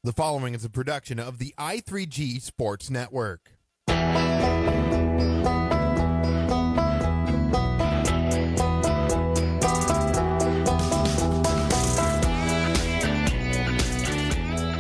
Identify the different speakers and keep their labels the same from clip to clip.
Speaker 1: The following is a production of the i3G Sports Network.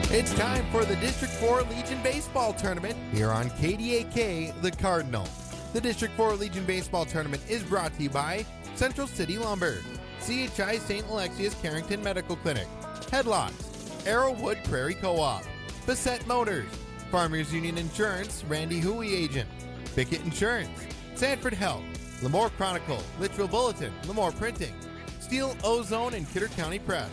Speaker 1: It's time for the District 4 Legion Baseball Tournament here on KDAK, The Cardinal. The District 4 Legion Baseball Tournament is brought to you by Central City Lumber, CHI St. Alexius Carrington Medical Clinic, Headlocks, Arrowwood Prairie Co-op, Bassett Motors, Farmers Union Insurance, Randy Huey Agent, Bickett Insurance, Sanford Health, Lemoore Chronicle, Litchfield Bulletin, Lemoore Printing, Steel Ozone and Kidder County Press,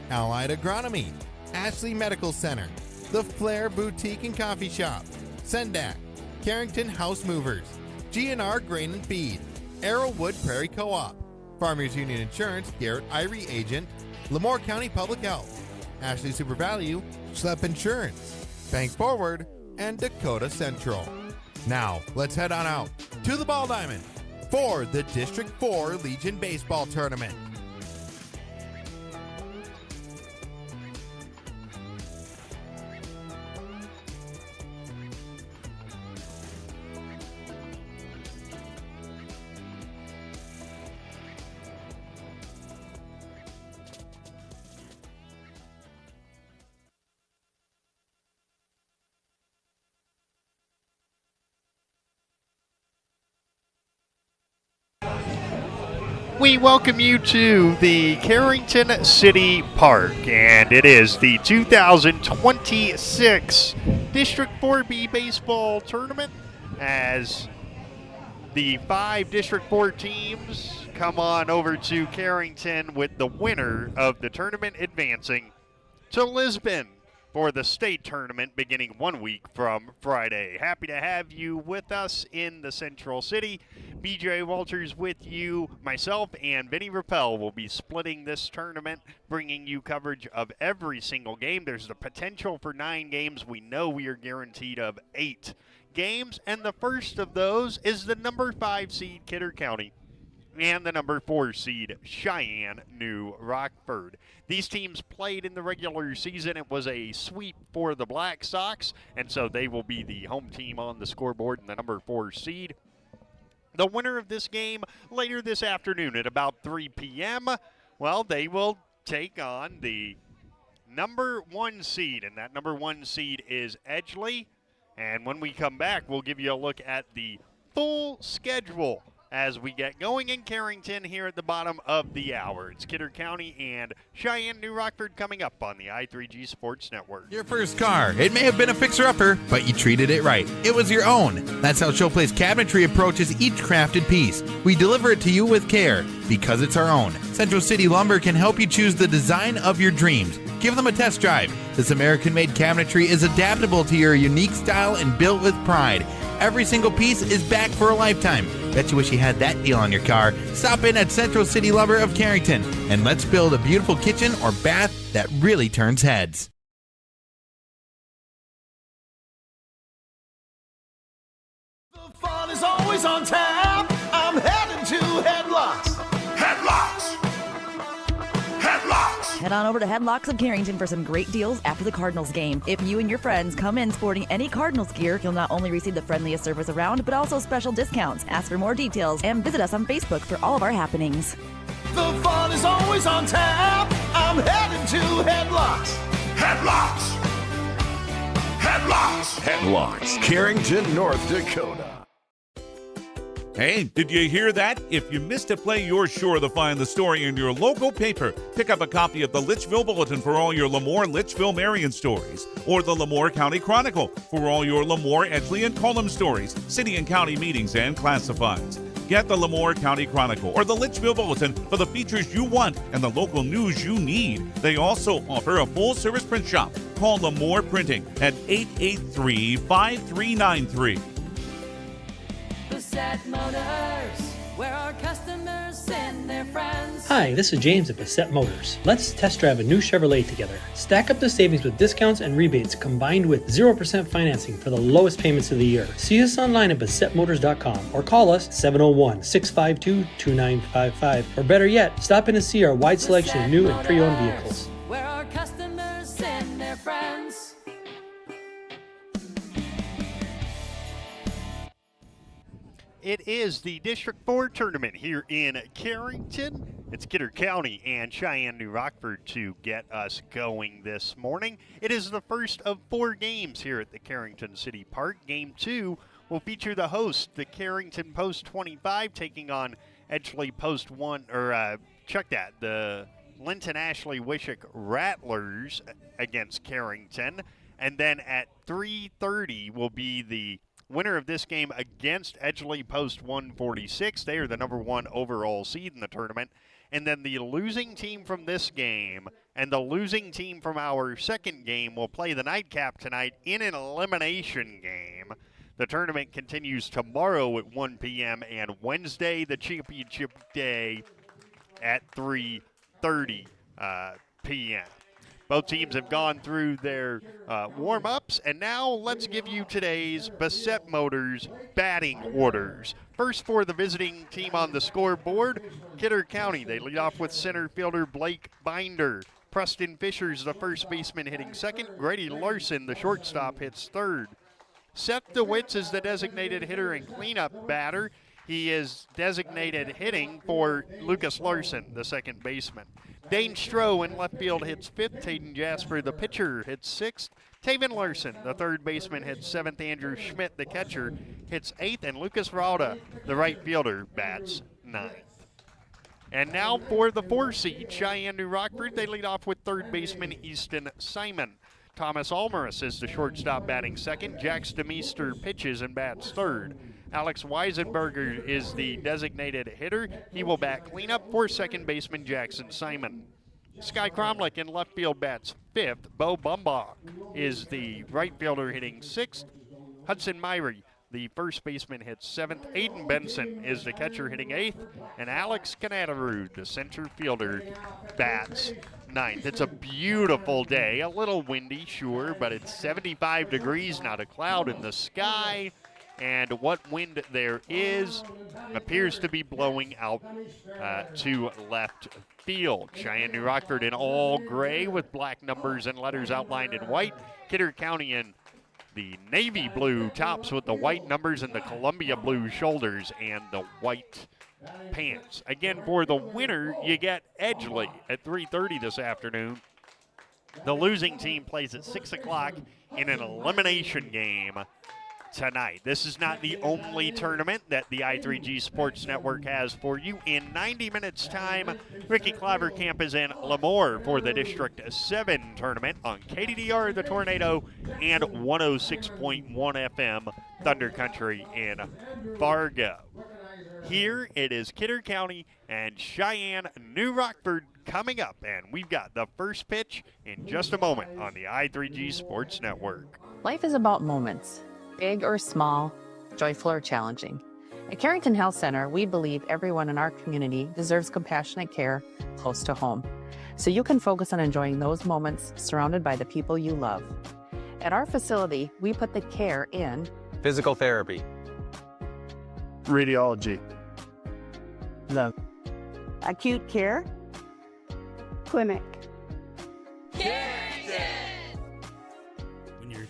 Speaker 1: Allied Agronomy, Ashley Medical Center, The Flair Boutique and Coffee Shop, Sendak, Carrington House Movers, GNR Grain and Feed, Arrowwood Prairie Co-op, Farmers Union Insurance, Garrett Irie Agent, Lemoore County Public Health, Ashley Super Value, Schlepp Insurance, Bank Forward, and Dakota Central. Now, let's head on out to the Ball Diamond for the District 4 Legion Baseball Tournament.
Speaker 2: We welcome you to the Carrington City Park, and it is the 2026 District 4B Baseball Tournament as the 5 District 4 teams come on over to Carrington with the winner of the tournament advancing to Lisbon for the state tournament beginning 1 week from Friday. Happy to have you with us in the Central City. BJ Walters with you. Myself and Vinny Rappel will be splitting this tournament, bringing you coverage of every single game. There's the potential for 9 games. We know we are guaranteed of 8 games, and the first of those is the number 5 seed Kidder County and the number 4 seed Sheyenne-New Rockford. These teams played in the regular season. It was a sweep for the Black Sox, and so they will be the home team on the scoreboard and the number 4 seed. The winner of this game later this afternoon at about 3 p.m., well, they will take on the number 1 seed, and that number 1 seed is Edgeley. And when we come back, we'll give you a look at the full schedule as we get going in Carrington here at the bottom of the hour. It's Kidder County and Sheyenne-New Rockford coming up on the i3G Sports Network.
Speaker 1: Your first car. It may have been a fixer-upper, but you treated it right. It was your own. That's how Showplace Cabinetry approaches each crafted piece. We deliver it to you with care because it's our own. Central City Lumber can help you choose the design of your dreams. Give them a test drive. This American-made cabinetry is adaptable to your unique style and built with pride. Every single piece is back for a lifetime. Bet you wish you had that deal on your car. Stop in at Central City Lumber of Carrington and let's build a beautiful kitchen or bath that really turns heads.
Speaker 3: The fun is always on tap. I'm heading to Headlocks. Headlocks. Headlocks.
Speaker 4: Head on over to Headlocks of Carrington for some great deals after the Cardinals game. If you and your friends come in sporting any Cardinals gear, you'll not only receive the friendliest service around, but also special discounts. Ask for more details and visit us on Facebook for all of our happenings.
Speaker 3: The fun is always on tap. I'm heading to Headlocks. Headlocks. Headlocks.
Speaker 5: Headlocks, Carrington, North Dakota.
Speaker 6: Hey, did you hear that? If you missed a play, you're sure to find the story in your local paper. Pick up a copy of the Litchfield Bulletin for all your Lemoore Litchfield Marion stories, or the Lemoore County Chronicle for all your Lemoore, Edgeley, and Colum stories, city and county meetings, and classifieds. Get the Lemoore County Chronicle or the Litchfield Bulletin for the features you want and the local news you need. They also offer a full-service print shop. Call Lemoore Printing at 883-5393.
Speaker 7: Bassett Motors, where our customers send their friends.
Speaker 8: Hi, this is James at Bassett Motors. Let's test drive a new Chevrolet together. Stack up the savings with discounts and rebates combined with 0% financing for the lowest payments of the year. See us online at BassettMotors.com or call us 701-652-2955. Or better yet, stop in and see our wide selection of new and pre-owned vehicles.
Speaker 7: Where our customers send their friends.
Speaker 2: It is the District 4 tournament here in Carrington. It's Kidder County and Sheyenne-New Rockford to get us going this morning. It is the first of 4 games here at the Carrington City Park. Game 2 will feature the host, the Carrington Post 25, taking on Edgeley Post 1, the Linton Ashley Wishick Rattlers against Carrington. And then at 3:30 will be the winner of this game against Edgeley Post 146. They are the number 1 overall seed in the tournament. And then the losing team from this game and the losing team from our second game will play the nightcap tonight in an elimination game. The tournament continues tomorrow at 1 p.m. and Wednesday, the championship day, at 3:30 p.m. Both teams have gone through their warm-ups, and now let's give you today's Bassett Motors batting orders. First for the visiting team on the scoreboard, Kidder County. They lead off with center fielder Blake Binder. Preston Fisher's the first baseman hitting second. Grady Larson, the shortstop, hits third. Seth DeWitz is the designated hitter and cleanup batter. He is designated hitting for Lucas Larson, the second baseman. Dane Stroh in left field hits fifth. Taden Jasper, the pitcher, hits sixth. Taven Larson, the third baseman, hits seventh. Andrew Schmidt, the catcher, hits eighth. And Lucas Rauda, the right fielder, bats ninth. And now for the 4 seed, Sheyenne-New Rockford. They lead off with third baseman Easton Simon. Thomas Almaris is the shortstop batting second. Jax DeMeester pitches and bats third. Alex Weisenberger is the designated hitter. He will bat cleanup for second baseman Jackson Simon. Sky Cromlick in left field bats fifth. Bo Bumbach is the right fielder hitting sixth. Hudson Myrie, the first baseman, hits seventh. Aiden Benson is the catcher hitting eighth. And Alex Canadarud, the center fielder, bats ninth. It's a beautiful day. A little windy, sure, but it's 75 degrees, not a cloud in the sky. And what wind there is appears to be blowing out to left field. Sheyenne-New Rockford in all gray with black numbers and letters outlined in white. Kidder County in the navy blue tops with the white numbers and the Columbia blue shoulders and the white pants. Again, for the winner, you get Edgeley at 3:30 this afternoon. The losing team plays at 6 o'clock in an elimination game tonight. This is not the only tournament that the I3G Sports Network has for you. In 90 minutes' time, Ricky Clavercamp is in Lemoore for the District 7 tournament on KDDR, the Tornado, and 106.1 FM Thunder Country in Fargo. Here it is Kidder County and Sheyenne-New Rockford coming up, and we've got the first pitch in just a moment on the I3G Sports Network.
Speaker 9: Life is about moments. Big or small, joyful or challenging. At Carrington Health Center, we believe everyone in our community deserves compassionate care close to home, so you can focus on enjoying those moments surrounded by the people you love. At our facility, we put the care in
Speaker 10: physical therapy,
Speaker 3: Radiology,
Speaker 11: the acute care clinic.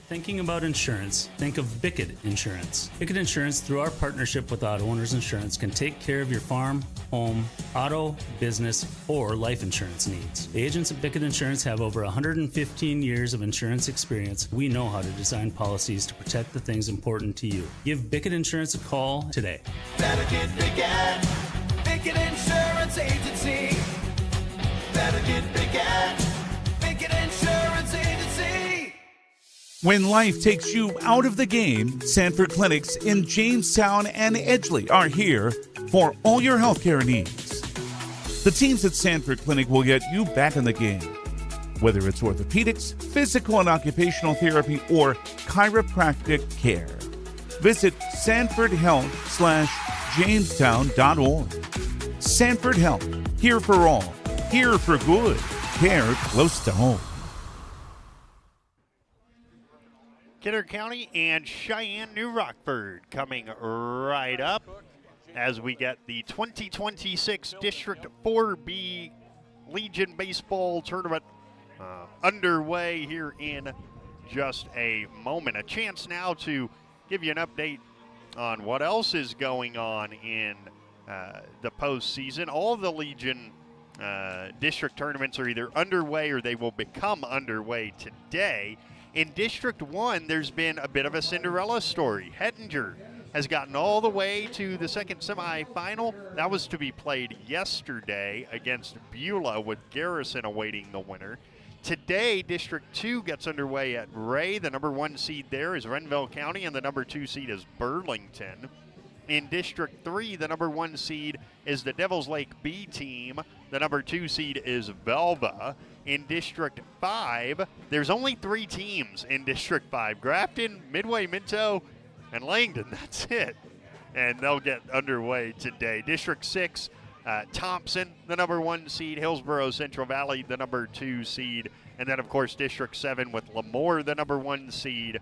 Speaker 12: Thinking about insurance, think of Bickett Insurance. Bickett Insurance, through our partnership with Auto Owners Insurance, can take care of your farm, home, auto, business, or life insurance needs. The agents at Bickett Insurance have over 115 years of insurance experience. We know how to design policies to protect the things important to you. Give Bickett Insurance a call today.
Speaker 3: Better get Bickett, Bickett Insurance Agency. Better get Bickett, Bickett Insurance Agency.
Speaker 6: When life takes you out of the game, Sanford Clinics in Jamestown and Edgeley are here for all your healthcare needs. The teams at Sanford Clinic will get you back in the game. Whether it's orthopedics, physical and occupational therapy, or chiropractic care. Visit sanfordhealth.jamestown.org. Sanford Health, here for all, here for good, care close to home.
Speaker 2: Kidder County and Sheyenne-New Rockford coming right up as we get the 2026 District 4B Legion Baseball Tournament underway here in just a moment. A chance now to give you an update on what else is going on in the postseason. All of the Legion district tournaments are either underway or they will become underway today. In District 1, there's been a bit of a Cinderella story. Hettinger has gotten all the way to the second semifinal. That was to be played yesterday against Beulah, with Garrison awaiting the winner. Today, District 2 gets underway at Ray. The number 1 seed there is Renville County, and the number 2 seed is Burlington. In District 3, the number 1 seed is the Devils Lake B team. The number 2 seed is Velva. In District 5, there's only 3 teams in District 5. Grafton, Midway, Minto, and Langdon. That's it. And they'll get underway today. District 6, Thompson, the number 1 seed. Hillsborough Central Valley, the number 2 seed. And then, of course, District 7 with Lemoore, the number 1 seed.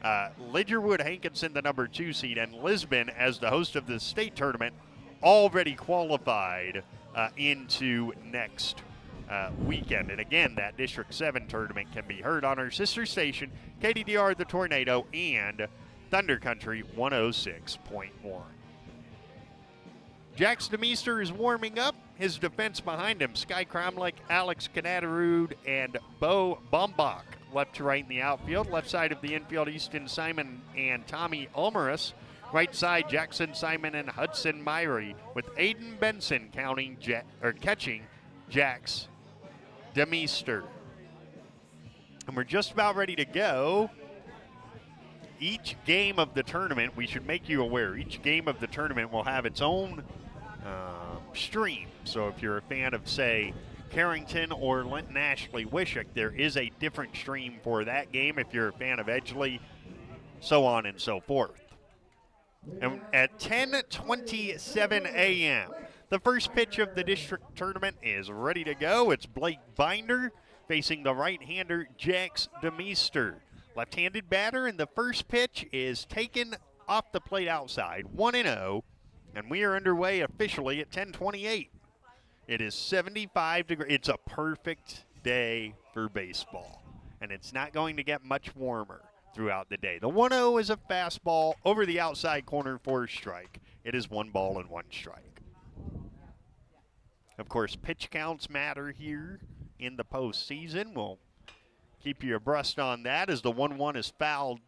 Speaker 2: Lidgerwood Hankinson, the number 2 seed, and Lisbon, as the host of the state tournament, already qualified into next weekend. And again, that District 7 tournament can be heard on our sister station, KDDR The Tornado and Thunder Country 106.1. Jax DeMeester is warming up. His defense behind him, Sky Cromlick, Alex Kanadarud, and Bo Bombach. Left to right in the outfield. Left side of the infield, Easton Simon and Tommy Ulmerus. Right side, Jackson Simon and Hudson Myrie, with Aiden Benson catching Jax DeMeester. And we're just about ready to go. Each game of the tournament, we should make you aware, each game of the tournament will have its own stream. So if you're a fan of, say, Carrington or Linton Ashley Wishick, there is a different stream for that game. If you're a fan of Edgeley, so on and so forth. And at 10:27 a.m., the first pitch of the district tournament is ready to go. It's Blake Binder facing the right-hander Jax DeMeester. Left-handed batter, and the first pitch is taken off the plate outside, 1-0, and we are underway officially at 10:28. It is 75 degrees. It's a perfect day for baseball, and it's not going to get much warmer throughout the day. The 1-0 is a fastball over the outside corner for a strike. It is 1 ball and 1 strike. Of course, pitch counts matter here in the postseason. We'll keep you abreast on that as the 1-1 is fouled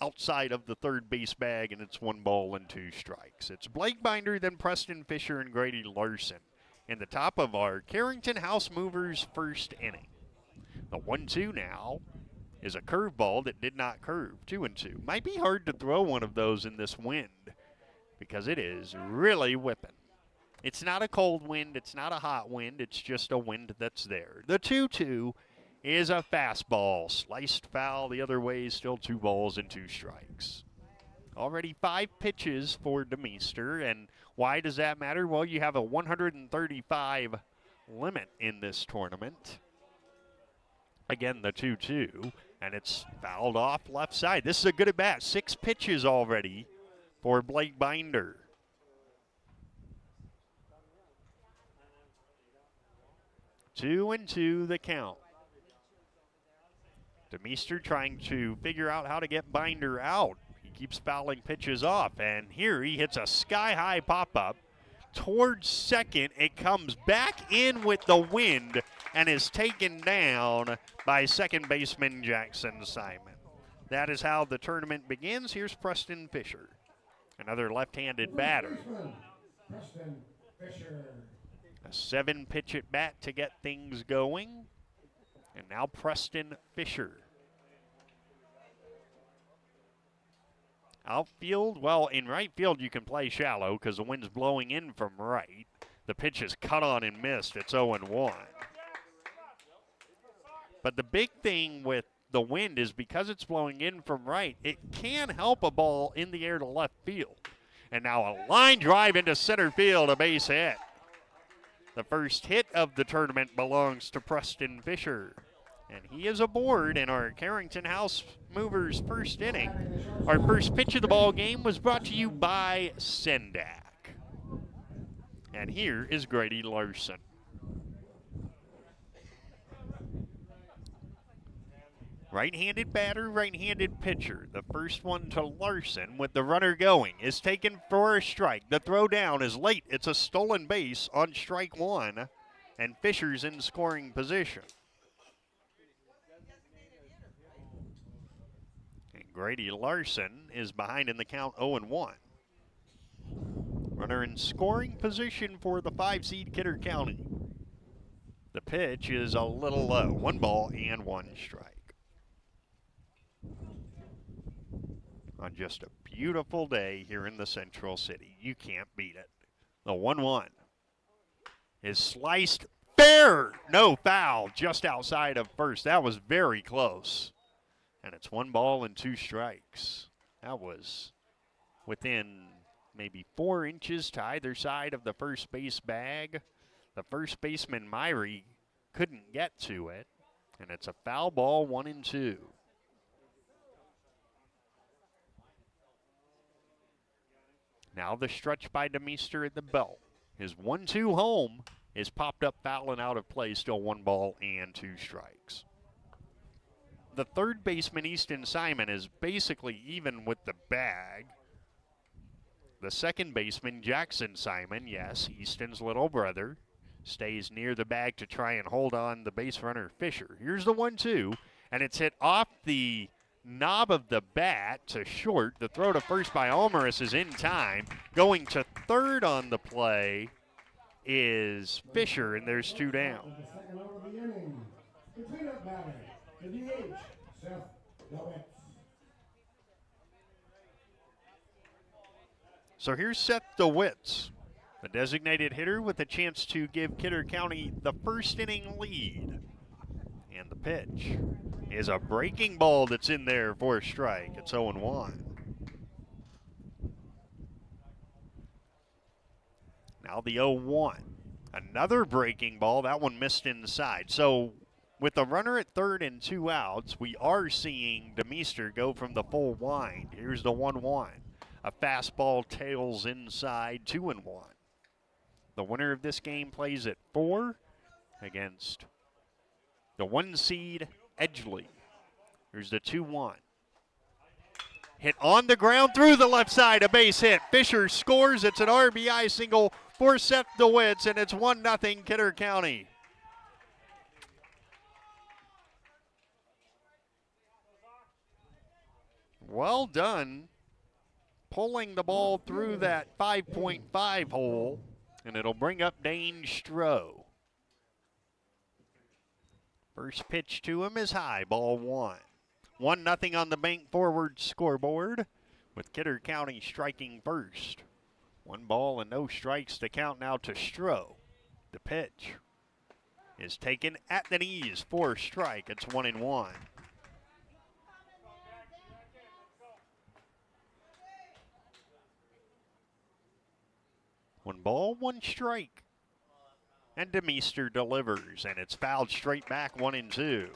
Speaker 2: outside of the third base bag, and it's 1 ball and 2 strikes. It's Blake Binder, then Preston Fisher and Grady Larson in the top of our Carrington House Movers first inning. The 1-2 now is a curveball that did not curve, 2-2. Might be hard to throw one of those in this wind because it is really whipping. It's not a cold wind, it's not a hot wind, it's just a wind that's there. The 2-2 is a fastball, sliced foul the other way, still 2 balls and 2 strikes. Already 5 pitches for DeMeester, and why does that matter? Well, you have a 135 limit in this tournament. Again, the 2-2, and it's fouled off left side. This is a good at bat. 6 pitches already for Blake Binder. Two and 2 the count. DeMeester trying to figure out how to get Binder out. He keeps fouling pitches off, and here he hits a sky-high pop-up towards second. It comes back in with the wind and is taken down by second baseman Jackson Simon. That is how the tournament begins. Here's Preston Fisher, another left-handed batter.
Speaker 10: Preston Fisher.
Speaker 2: A 7-pitch at bat to get things going. And now Preston Fisher. Outfield, well, in right field you can play shallow because the wind's blowing in from right. The pitch is cut on and missed. It's 0-1. But the big thing with the wind is because it's blowing in from right, it can help a ball in the air to left field. And now a line drive into center field, a base hit. The first hit of the tournament belongs to Preston Fisher. And he is aboard in our Carrington House Movers first inning. Our first pitch of the ball game was brought to you by Sendak. And here is Grady Larson. Right-handed batter, right-handed pitcher. The first one to Larson with the runner going is taken for a strike. The throw down is late. It's a stolen base on strike one, and Fisher's in scoring position. And Grady Larson is behind in the count 0-1. Runner in scoring position for the 5-seed Kidder County. The pitch is a little low. 1 ball and 1 strike. On just a beautiful day here in the Central City. You can't beat it. The 1-1 is sliced fair. No foul, just outside of first. That was very close. And it's 1 ball and 2 strikes. That was within maybe 4 inches to either side of the first base bag. The first baseman, Myrie, couldn't get to it. And it's a foul ball, 1-2. Now the stretch by DeMeester at the belt. His 1-2 home is popped up foul and out of play. Still 1 ball and 2 strikes. The third baseman, Easton Simon, is basically even with the bag. The second baseman, Jackson Simon, yes, Easton's little brother, stays near the bag to try and hold on the base runner, Fisher. Here's the 1-2, and it's hit off the knob of the bat to short. The throw to first by Almaris is in time. Going to third on the play is Fisher, and there's 2 down.
Speaker 10: The second over of the inning. The cleanup batter, the DH, Seth DeWitz.
Speaker 2: So here's Seth DeWitz, the designated hitter with a chance to give Kidder County the first inning lead. And the pitch is a breaking ball that's in there for a strike. It's 0-1. Now the 0-1. Another breaking ball. That one missed inside. So with the runner at third and 2 outs, we are seeing DeMeester go from the full wind. Here's the 1-1. A fastball tails inside, 2-1. The winner of this game plays at 4 against the 1 seed Edgeley. Here's the 2-1. Hit on the ground through the left side, a base hit. Fisher scores. It's an RBI single for Seth DeWitz, and it's 1-0 Kidder County. Well done pulling the ball through that 5.5 hole, and it'll bring up Dane Stroh. First pitch to him is high, ball 1. 1-0 on the bank forward scoreboard, with Kidder County striking first. 1 ball and no strikes to count now to Stroh. The pitch is taken at the knees for a strike. It's 1-1. 1 ball, 1 strike. And DeMeester delivers, and it's fouled straight back, 1-2.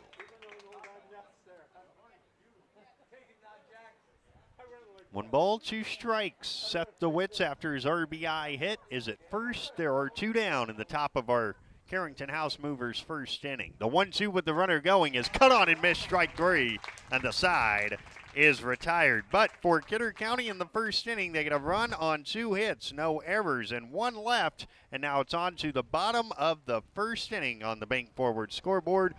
Speaker 2: One ball, 2 strikes. Seth DeWitz, after his RBI hit, is at first. There are 2 down in the top of our Carrington House Movers first inning. The 1-2 with the runner going is cut on and missed, strike 3, and the side is retired. But for Kidder County in the first inning, they get a run on 2 hits, no errors, and 1 left. And now it's on to the bottom of the first inning on the bank forward scoreboard.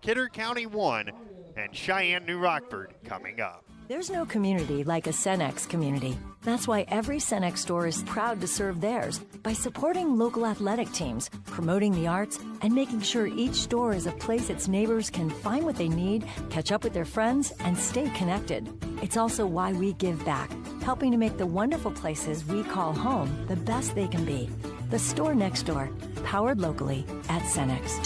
Speaker 2: Kidder County 1 and Sheyenne-New Rockford coming up.
Speaker 13: There's no community like a Cenex community. That's why every Cenex store is proud to serve theirs by supporting local athletic teams, promoting the arts, and making sure each store is a place its neighbors can find what they need, catch up with their friends, and stay connected. It's also why we give back, helping to make the wonderful places we call home the best they can be. The store next door, powered locally at Cenex.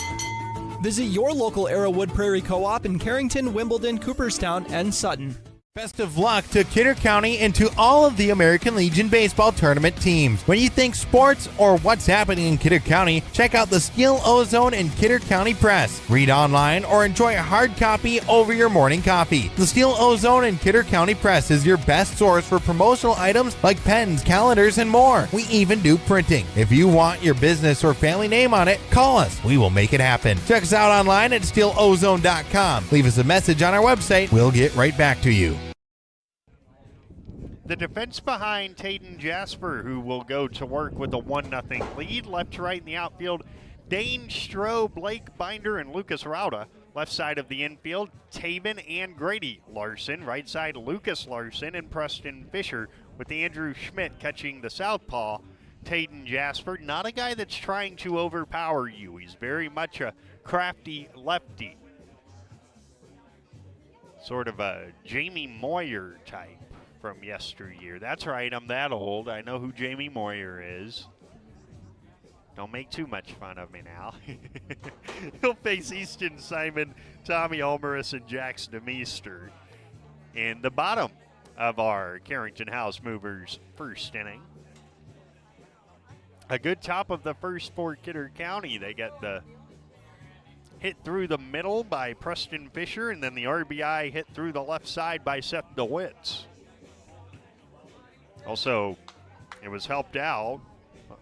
Speaker 14: Visit your local Arrowwood Prairie Co-op in Carrington, Wimbledon, Cooperstown, and Sutton.
Speaker 1: Best of luck to Kidder County and to all of the American Legion Baseball Tournament teams. When you think sports or what's happening in Kidder County, check out the Steel Ozone and Kidder County Press. Read online or enjoy a hard copy over your morning coffee. The Steel Ozone and Kidder County Press is your best source for promotional items like pens, calendars, and more. We even do printing. If you want your business or family name on it, call us. We will make it happen. Check us out online at steelozone.com. Leave us a message on our website. We'll get right back to you.
Speaker 2: The defense behind Tayden Jasper, who will go to work with a 1-0 lead. Left to right in the outfield, Dane Stroh, Blake Binder, and Lucas Rauda. Left side of the infield, Taven and Grady Larson. Right side, Lucas Larson and Preston Fisher, with Andrew Schmidt catching the southpaw. Tayden Jasper, not a guy that's trying to overpower you. He's very much a crafty lefty. Sort of a Jamie Moyer type from yesteryear. That's right, I'm that old. I know who Jamie Moyer is. Don't make too much fun of me now. He'll face Easton Simon, Tommy Almaris, and Jax DeMeester in the bottom of our Carrington House Movers first inning. A good top of the first for Kidder County. They got the hit through the middle by Preston Fisher, and then the RBI hit through the left side by Seth DeWitts. Also, it was helped out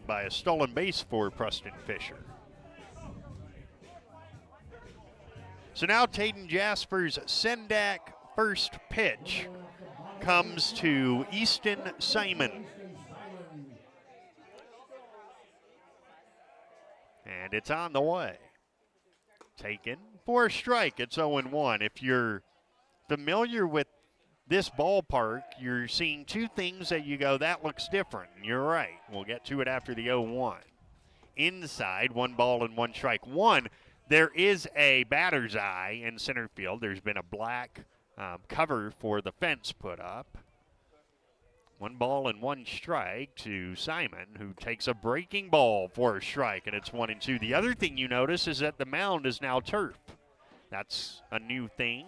Speaker 2: by a stolen base for Preston Fisher. So now Tayden Jasper's Sendak first pitch comes to Easton Simon. And it's on the way. Taken for a strike. It's 0-1. If you're familiar with this ballpark, you're seeing two things that you go, that looks different. You're right. We'll get to it after the 0-1. Inside, 1 ball and 1 strike. There is a batter's eye in center field. There's been a black cover for the fence put up. 1 ball and 1 strike to Simon, who takes a breaking ball for a strike, and it's 1-2. The other thing you notice is that the mound is now turf. That's a new thing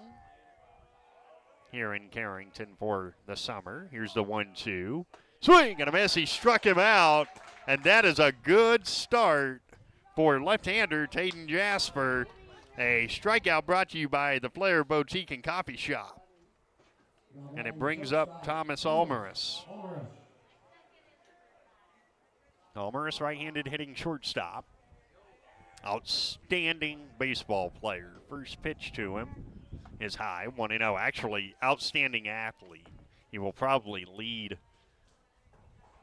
Speaker 2: here in Carrington for the summer. Here's the 1-2. Swing and a miss. He struck him out, and that is a good start for left-hander Tayden Jasper. A strikeout brought to you by the Flair Boutique and Coffee Shop. And it brings up Thomas Almaris. Almaris, right-handed hitting shortstop. Outstanding baseball player. First pitch to him is high, 1-0. Actually, outstanding athlete. He will probably lead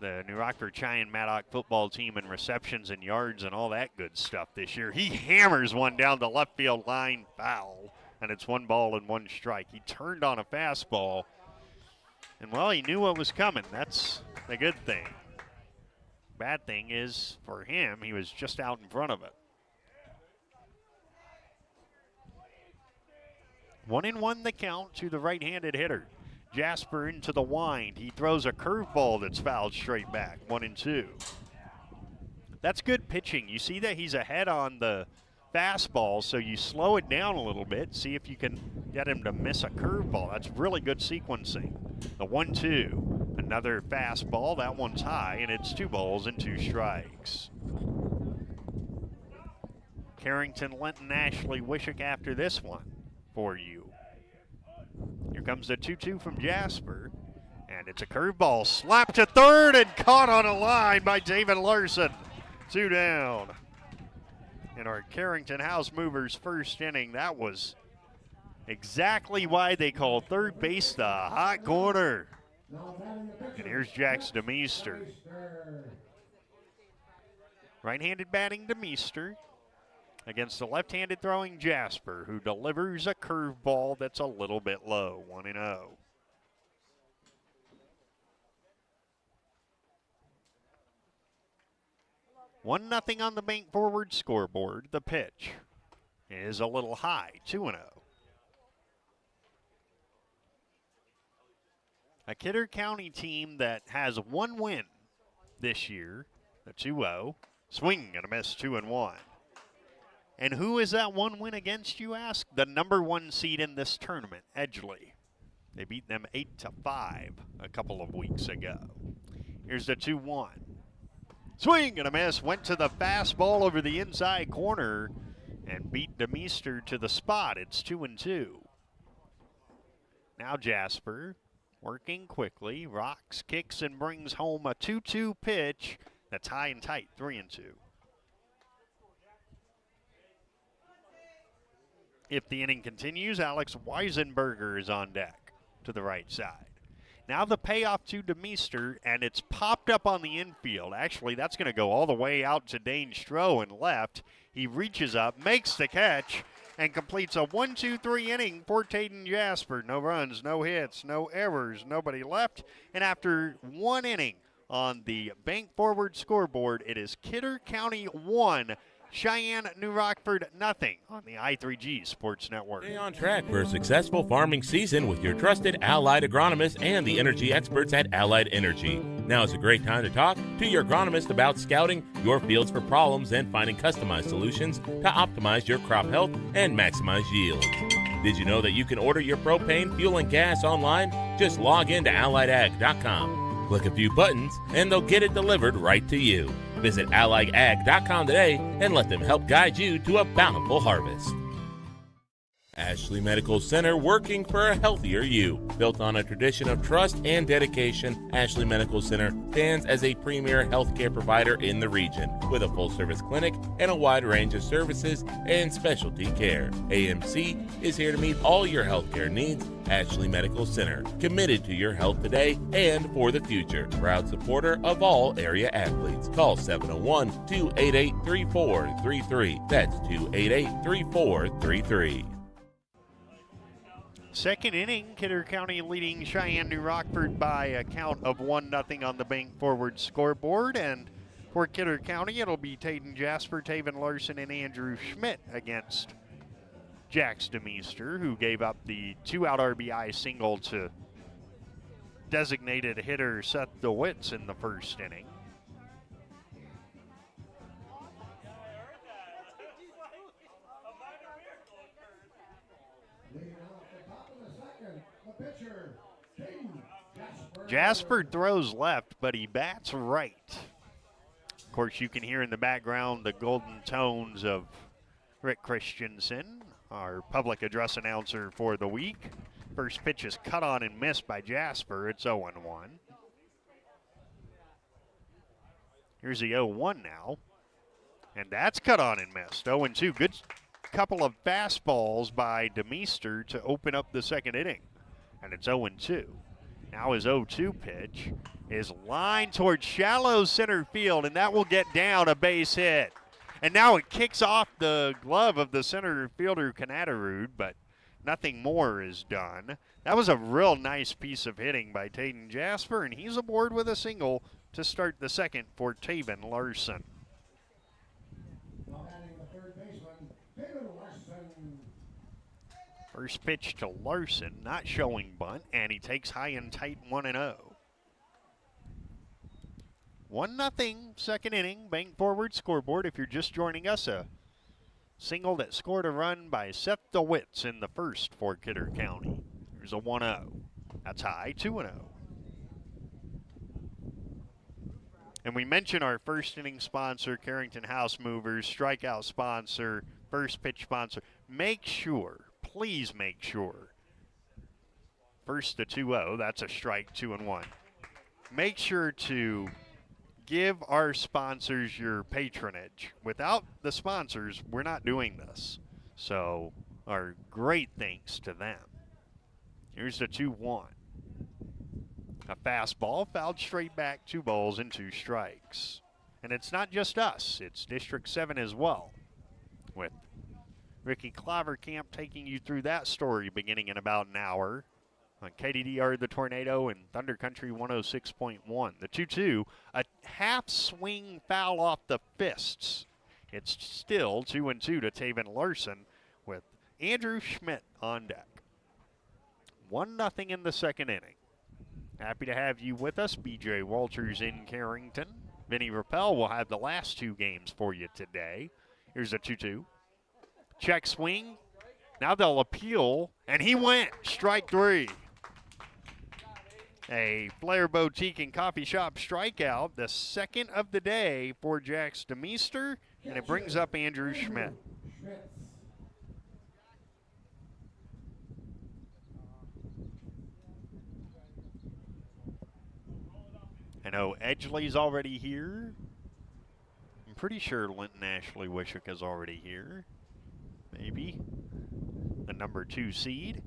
Speaker 2: the New Rockford Cheyenne Maddock football team in receptions and yards and all that good stuff this year. He hammers one down the left field line, foul, and it's 1 ball and 1 strike. He turned on a fastball, and, well, he knew what was coming. That's the good thing. Bad thing is, for him, he was just out in front of it. 1-1 the count to the right-handed hitter. Jasper into the wind. He throws a curveball that's fouled straight back. 1-2. That's good pitching. You see that he's ahead on the fastball, so you slow it down a little bit, see if you can get him to miss a curveball. That's really good sequencing. The 1-2. Another fastball. That one's high, and it's 2 balls and 2 strikes. Carrington, Linton, Ashley, Wishick after this one for you. Here comes the 2-2 from Jasper, and it's a curveball slapped to third and caught on a line by David Larson. 2 down. In our Carrington House Movers first inning, that was exactly why they call third base the hot corner. And here's Jax DeMeester. Right-handed batting DeMeester against the left-handed throwing Jasper, who delivers a curveball that's a little bit low. 1-0. One nothing on the bank forward scoreboard. The pitch is a little high. 2-0. A Kidder County team that has 1 win this year. The 2-0. Swing and a miss. 2-1. And who is that 1 win against, you ask? The number 1 seed in this tournament, Edgeley. They beat them 8-5 a couple of weeks ago. Here's the 2-1. Swing and a miss. Went to the fastball over the inside corner and beat DeMeester to the spot. It's 2-2. Now Jasper working quickly. Rocks, kicks, and brings home a 2-2 pitch. That's high and tight, 3-2. If the inning continues, Alex Weisenberger is on deck to the right side. Now the payoff to DeMeester, and it's popped up on the infield. Actually, that's going to go all the way out to Dane Stroh and left. He reaches up, makes the catch, and completes a 1-2-3 inning for Taden Jasper. No runs, no hits, no errors, nobody left. And after one inning on the Bank Forward scoreboard, it is Kidder County 1, Cheyenne-New Rockford nothing on the I3G Sports Network.
Speaker 14: Stay on track for a successful farming season with your trusted Allied agronomist and the energy experts at Allied Energy. Now is a great time to talk to your agronomist about scouting your fields for problems and finding customized solutions to optimize your crop health and maximize yield. Did you know that you can order your propane, fuel, and gas online? Just log in to AlliedAg.com. Click a few buttons and they'll get it delivered right to you. Visit AlliedAg.com today and let them help guide you to a bountiful harvest. Ashley Medical Center, working for a healthier you. Built on a tradition of trust and dedication, Ashley Medical Center stands as a premier healthcare provider in the region with a full-service clinic and a wide range of services and specialty care. AMC is here to meet all your healthcare needs. Ashley Medical Center, committed to your health today and for the future. Proud supporter of all area athletes. Call 701-288-3433. That's 288-3433.
Speaker 2: Second inning, Kidder County leading Cheyenne-New Rockford by a count of 1-0 on the Bank Forward scoreboard. And for Kidder County, it'll be Taden Jasper, Taven Larson, and Andrew Schmidt against Jax DeMeester, who gave up the 2-out RBI single to designated hitter Seth DeWitz in the first inning. Jasper throws left, but he bats right. Of course, you can hear in the background the golden tones of Rick Christensen, our public address announcer for the week. First pitch is cut on and missed by Jasper. It's 0-1. Here's the 0-1 now. And that's cut on and missed. 0-2. Good couple of fastballs by DeMeester to open up the second inning. And it's 0-2. Now his 0-2 pitch is lined towards shallow center field, and that will get down a base hit. And now it kicks off the glove of the center fielder, Canadarud, but nothing more is done. That was a real nice piece of hitting by Taden Jasper, and he's aboard with a single to start the second for Taven Larson. First pitch to Larson, not showing bunt, and he takes high and tight 1-0. 1-0, second inning, Bank Forward scoreboard. If you're just joining us, a single that scored a run by Seth DeWitz in the first for Kidder County. Here's a 1-0. That's high, 2-0. And we mentioned our first inning sponsor, Carrington House Movers, strikeout sponsor, first pitch sponsor. Make sure, please make sure. First the 2-0, that's a strike, 2-1. Make sure to give our sponsors your patronage. Without the sponsors, we're not doing this. So our great thanks to them. Here's the 2-1. A fastball fouled straight back, 2 balls and 2 strikes. And it's not just us, it's District 7 as well, with Ricky Clavercamp taking you through that story beginning in about an hour on KDDR The Tornado and Thunder Country 106.1. The 2-2, a half swing foul off the fists. It's still 2-2 to Taven Larson with Andrew Schmidt on deck. 1-0 in the second inning. Happy to have you with us. BJ Walters in Carrington. Vinny Rappel will have the last 2 games for you today. Here's a 2-2. Check swing. Now they'll appeal, and he went. Strike 3. A Flair Boutique and Coffee Shop strikeout, the second of the day for Jax DeMeester, and it brings up Andrew Schmidt. I know Edgley's already here. I'm pretty sure Linton Ashley Wishuk is already here. Maybe. The number 2 seed.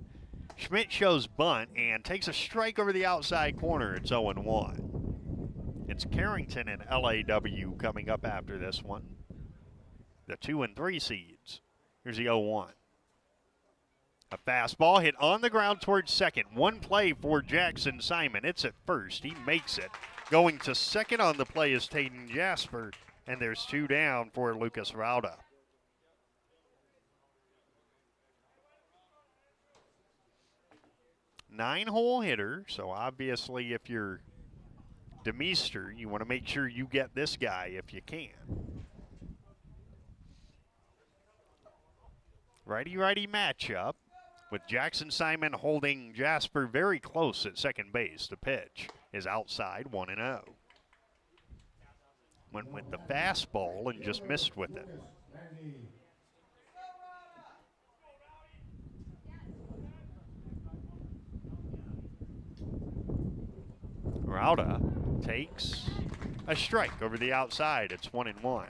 Speaker 2: Schmidt shows bunt and takes a strike over the outside corner. It's 0-1. It's Carrington and LAW coming up after this one. The 2 and 3 seeds. Here's the 0-1. A fastball hit on the ground towards second. One play for Jackson Simon. It's at first. He makes it. Going to second on the play is Taden Jasper, and there's 2 down for Lucas Rauda. Nine-hole hitter, so obviously if you're DeMeester, you want to make sure you get this guy if you can. Righty-righty matchup with Jackson Simon holding Jasper very close at second base. The pitch is outside, 1-0. Went with the fastball and just missed with it. Rauda takes a strike over the outside. It's 1-1.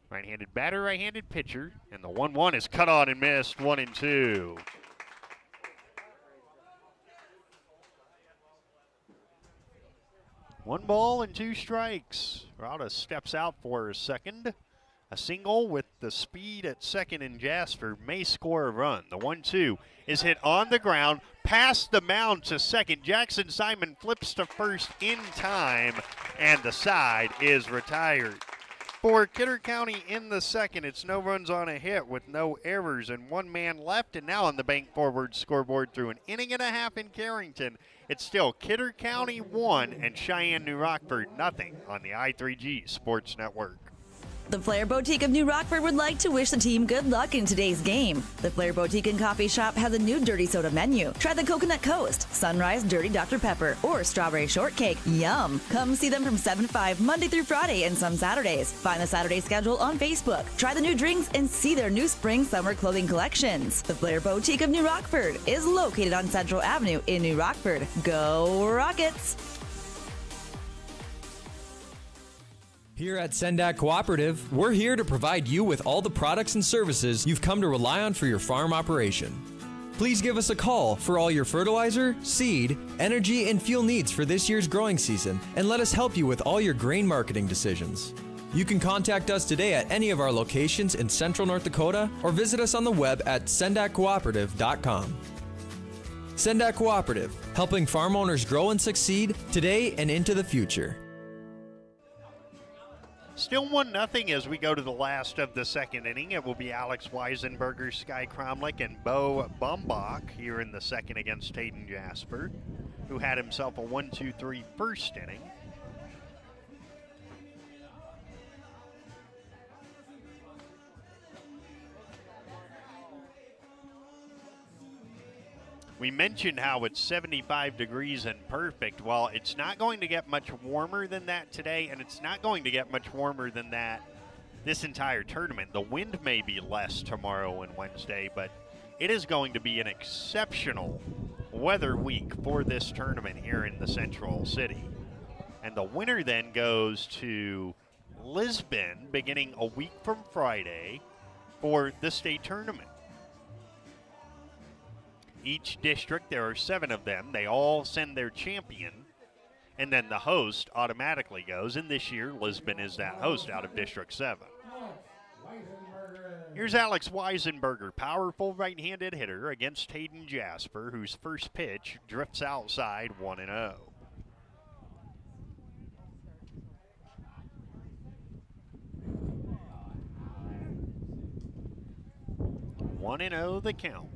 Speaker 2: Right-handed batter, right-handed pitcher, and the 1-1 is cut on and missed. 1-2. One ball and 2 strikes. Rauda steps out for his second. A single with the speed at second, and Jasper may score a run. The 1-2 is hit on the ground, past the mound to second. Jackson Simon flips to first in time, and the side is retired. For Kidder County in the second, it's no runs on a hit with no errors and 1 man left. And now on the bank forward scoreboard through an inning and a half in Carrington, it's still Kidder County 1 and Cheyenne-New Rockford nothing on the I3G Sports Network.
Speaker 4: The Flair Boutique of New Rockford would like to wish the team good luck in today's game. The Flair Boutique and Coffee Shop has a new dirty soda menu. Try the Coconut Coast, Sunrise Dirty Dr. Pepper, or Strawberry Shortcake. Yum! Come see them from 7 to 5 Monday through Friday and some Saturdays. Find the Saturday schedule on Facebook. Try the new drinks and see their new spring-summer clothing collections. The Flair Boutique of New Rockford is located on Central Avenue in New Rockford. Go Rockets!
Speaker 15: Here at Sendak Cooperative, we're here to provide you with all the products and services you've come to rely on for your farm operation. Please give us a call for all your fertilizer, seed, energy, and fuel needs for this year's growing season, and let us help you with all your grain marketing decisions. You can contact us today at any of our locations in Central North Dakota or visit us on the web at sendakcooperative.com. Sendak Cooperative, helping farm owners grow and succeed today and into the future.
Speaker 2: Still 1-0 as we go to the last of the second inning. It will be Alex Weisenberger, Sky Cromlick, and Bo Bumbach here in the second against Taden Jasper, who had himself a 1-2-3 first inning. We mentioned how it's 75 degrees and perfect. Well, it's not going to get much warmer than that today, and it's not going to get much warmer than that this entire tournament. The wind may be less tomorrow and Wednesday, but it is going to be an exceptional weather week for this tournament here in the Central City. And the winner then goes to Lisbon beginning a week from Friday for the state tournament. Each district, there are 7 of them. They all send their champion, and then the host automatically goes. And this year, Lisbon is that host out of District 7. Here's Alex Weisenberger, powerful right-handed hitter against Taden Jasper, whose first pitch drifts outside 1-0. The count.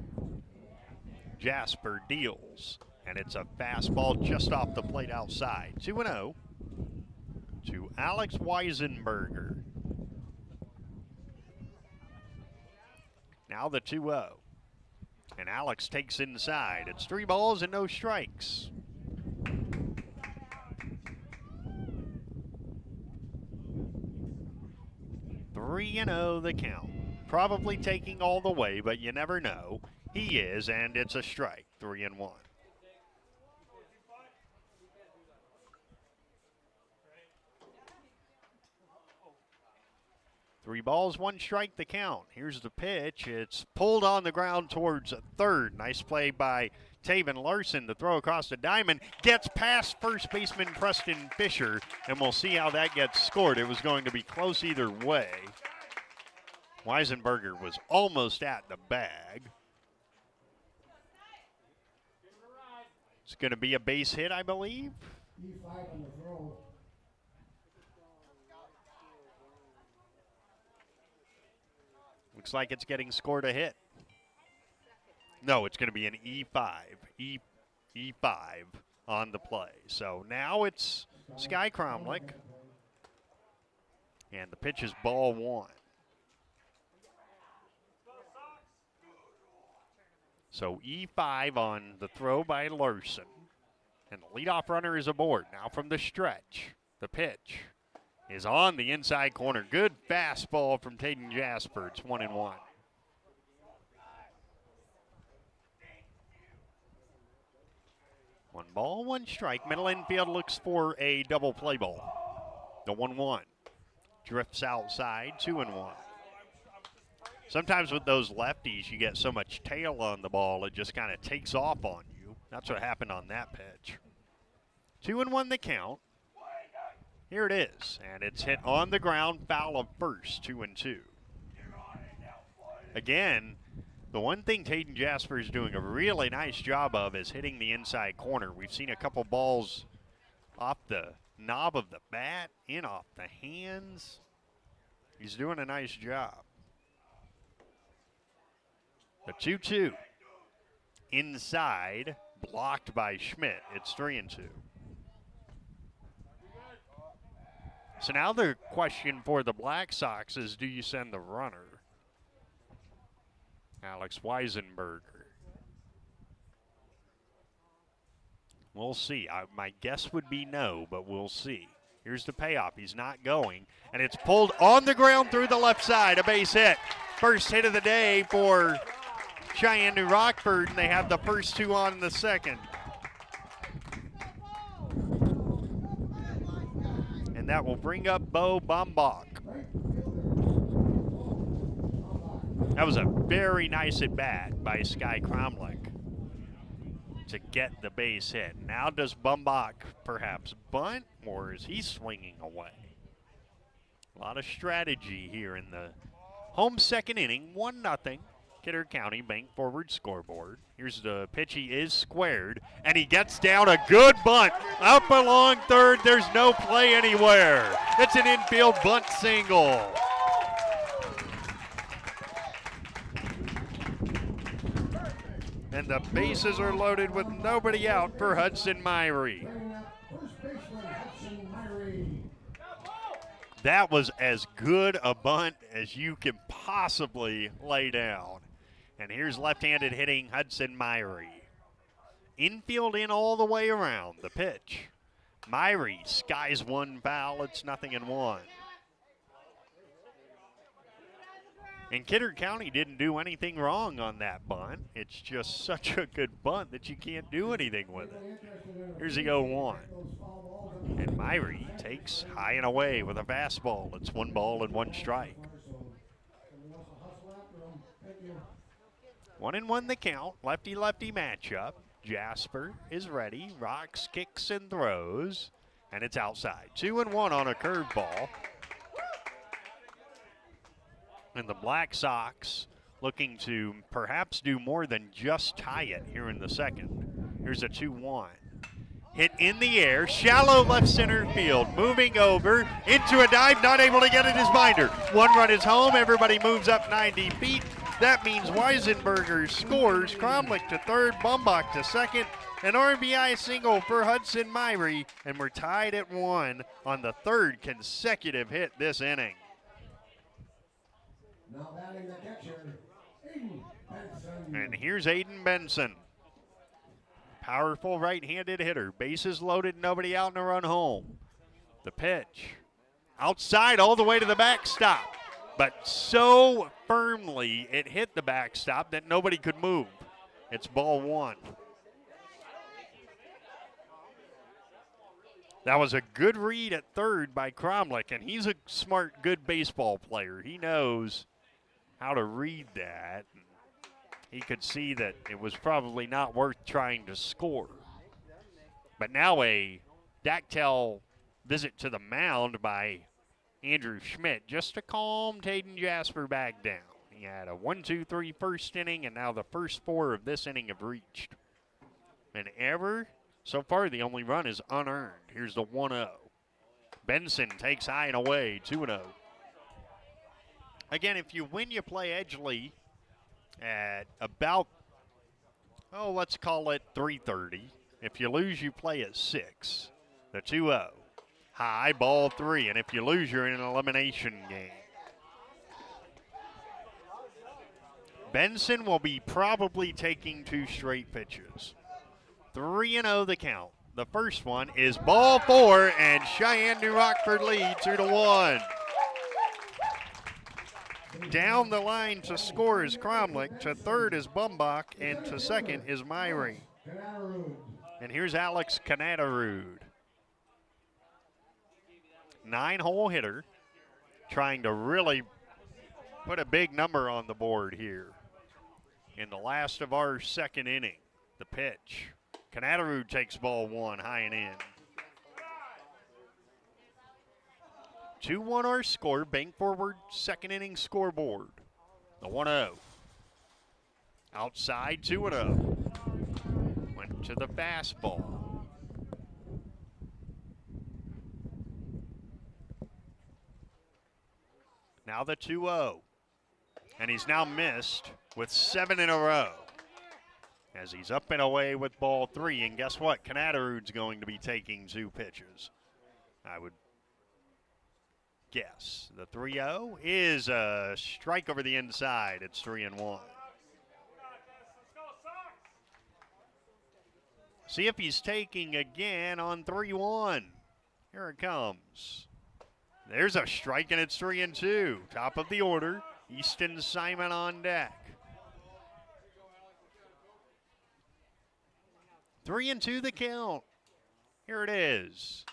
Speaker 2: Jasper deals, and it's a fastball just off the plate outside. 2-0 to Alex Weisenberger. Now the 2-0. And Alex takes inside. It's 3 balls and no strikes. Three and 0 the count. Probably taking all the way, but you never know. He is, and it's a strike. 3-1. 3 balls, 1 strike the count. Here's the pitch. It's pulled on the ground towards third. Nice play by Taven Larson. The throw across the diamond gets past first baseman Preston Fisher, and we'll see how that gets scored. It was going to be close either way. Weisenberger was almost at the bag. It's going to be a base hit, I believe.
Speaker 10: E5 on the throw.
Speaker 2: Looks like it's getting scored a hit. No, it's going to be an E5. E5 on the play. So now it's Sky Cromlich. And the pitch is ball 1. So E5 on the throw by Larson. And the leadoff runner is aboard. Now from the stretch, the pitch is on the inside corner. Good fastball from Taden Jasper. It's 1-1. One ball, 1 strike. Middle infield looks for a double play ball. The 1-1 drifts outside, 2-1. Sometimes with those lefties, you get so much tail on the ball, it just kind of takes off on you. That's what happened on that pitch. 2-1 the count. Here it is, and it's hit on the ground, foul of first, 2-2. Again, the one thing Taden Jasper is doing a really nice job of is hitting the inside corner. We've seen a couple balls off the knob of the bat, in off the hands. He's doing a nice job. The 2-2 inside, blocked by Schmidt. It's 3-2. So now the question for the Black Sox is, do you send the runner? Alex Weisenberger. We'll see. My guess would be no, but we'll see. Here's the payoff. He's not going, and it's pulled on the ground through the left side. A base hit. First hit of the day for Sheyenne-New Rockford, and they have the first 2 on in the second. That will bring up Bo Bombach. That was a very nice at-bat by Sky Cromlich to get the base hit. Now does Bombach perhaps bunt, or is he swinging away? A lot of strategy here in the home second inning, 1-0. Kidder County Bank Forward scoreboard. Here's the pitch. He is squared, and he gets down a good bunt. Up along third. There's no play anywhere. It's an infield bunt single. And the bases are loaded with nobody out for Hudson Myrie. That was as good a bunt as you can possibly lay down. And here's left-handed hitting Hudson Myrie. Infield in all the way around. The pitch. Myrie skies 1 foul. It's 0-1. And Kidder County didn't do anything wrong on that bunt. It's just such a good bunt that you can't do anything with it. Here's the 0-1. And Myrie takes high and away with a fastball. It's 1 ball and 1 strike. 1-1 the count. Lefty-lefty matchup. Jasper is ready. Rocks, kicks, and throws. And it's outside. 2-1 on a curveball. And the Black Sox looking to perhaps do more than just tie it here in the second. Here's a 2-1. Hit in the air, shallow left center field, moving over into a dive, not able to get it is Binder. 1 run is home, everybody moves up 90 feet. That means Weisenberger scores, Cromlich to third, Bombach to second, an RBI single for Hudson Myrie, and we're tied at 1 on the 3rd consecutive hit this inning.
Speaker 10: Now batting the catcher, Aiden Benson.
Speaker 2: And here's Aiden Benson. Powerful right-handed hitter. Bases loaded, nobody out, and a run home. The pitch. Outside all the way to the backstop. But so firmly it hit the backstop that nobody could move. It's ball one. That was a good read at third by Cromlich, and he's a smart, good baseball player. He knows how to read that. He could see that it was probably not worth trying to score. But now a dactyl visit to the mound by Andrew Schmidt just to calm Taden Jasper back down. He had a 1-2-3 first inning, and now the first 4 of this inning have reached. And so far the only run is unearned. Here's the 1-0. Benson takes high and away, 2-0. Again, if you win, you play Edgeley at about, let's call it 3:30. If you lose, you play at 6. The 2-0. High, ball 3, and if you lose, you're in an elimination game. Benson will be probably taking 2 straight pitches. 3-0 the count. The first one is ball 4, and Sheyenne-New Rockford lead 2-1. Down the line to score is Cromlich, to third is Bumbach, and to second is Myrie. And here's Alex Canadarud. 9-hole hitter, trying to really put a big number on the board here. In the last of our second inning, the pitch. Canadarud takes ball 1, high and in. 2-1 our score, Bank Forward second inning scoreboard. The 1-0. Outside, 2-0. Went to the fastball. Now the 2-0. And he's now missed with 7 in a row. As he's up and away with ball 3. And guess what? Canadarud's going to be taking 2 pitches. I would guess. The 3-0 is a strike over the inside. It's 3-1. See if he's taking again on 3-1. Here it comes. There's a strike, and it's 3-2. Top of the order, Easton Simon on deck. 3-2 the count. Here it is.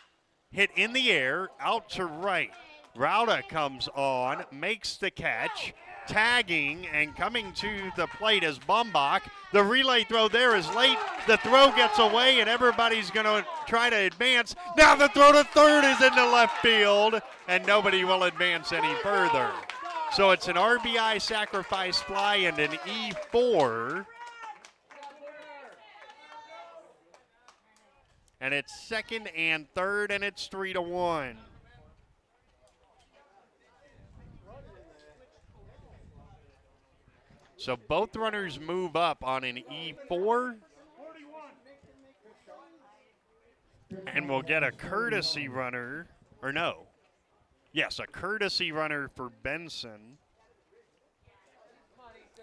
Speaker 2: Hit in the air, out to right. Rauda comes on, makes the catch, tagging and coming to the plate is Bumbach. The relay throw there is late. The throw gets away, and everybody's going to try to advance. Now the throw to third is into left field, and nobody will advance any further. So it's an RBI sacrifice fly and an E4. And it's second and third, and it's 3-1. So both runners move up on an E4. And we'll get a courtesy runner, or no. Yes, a courtesy runner for Benson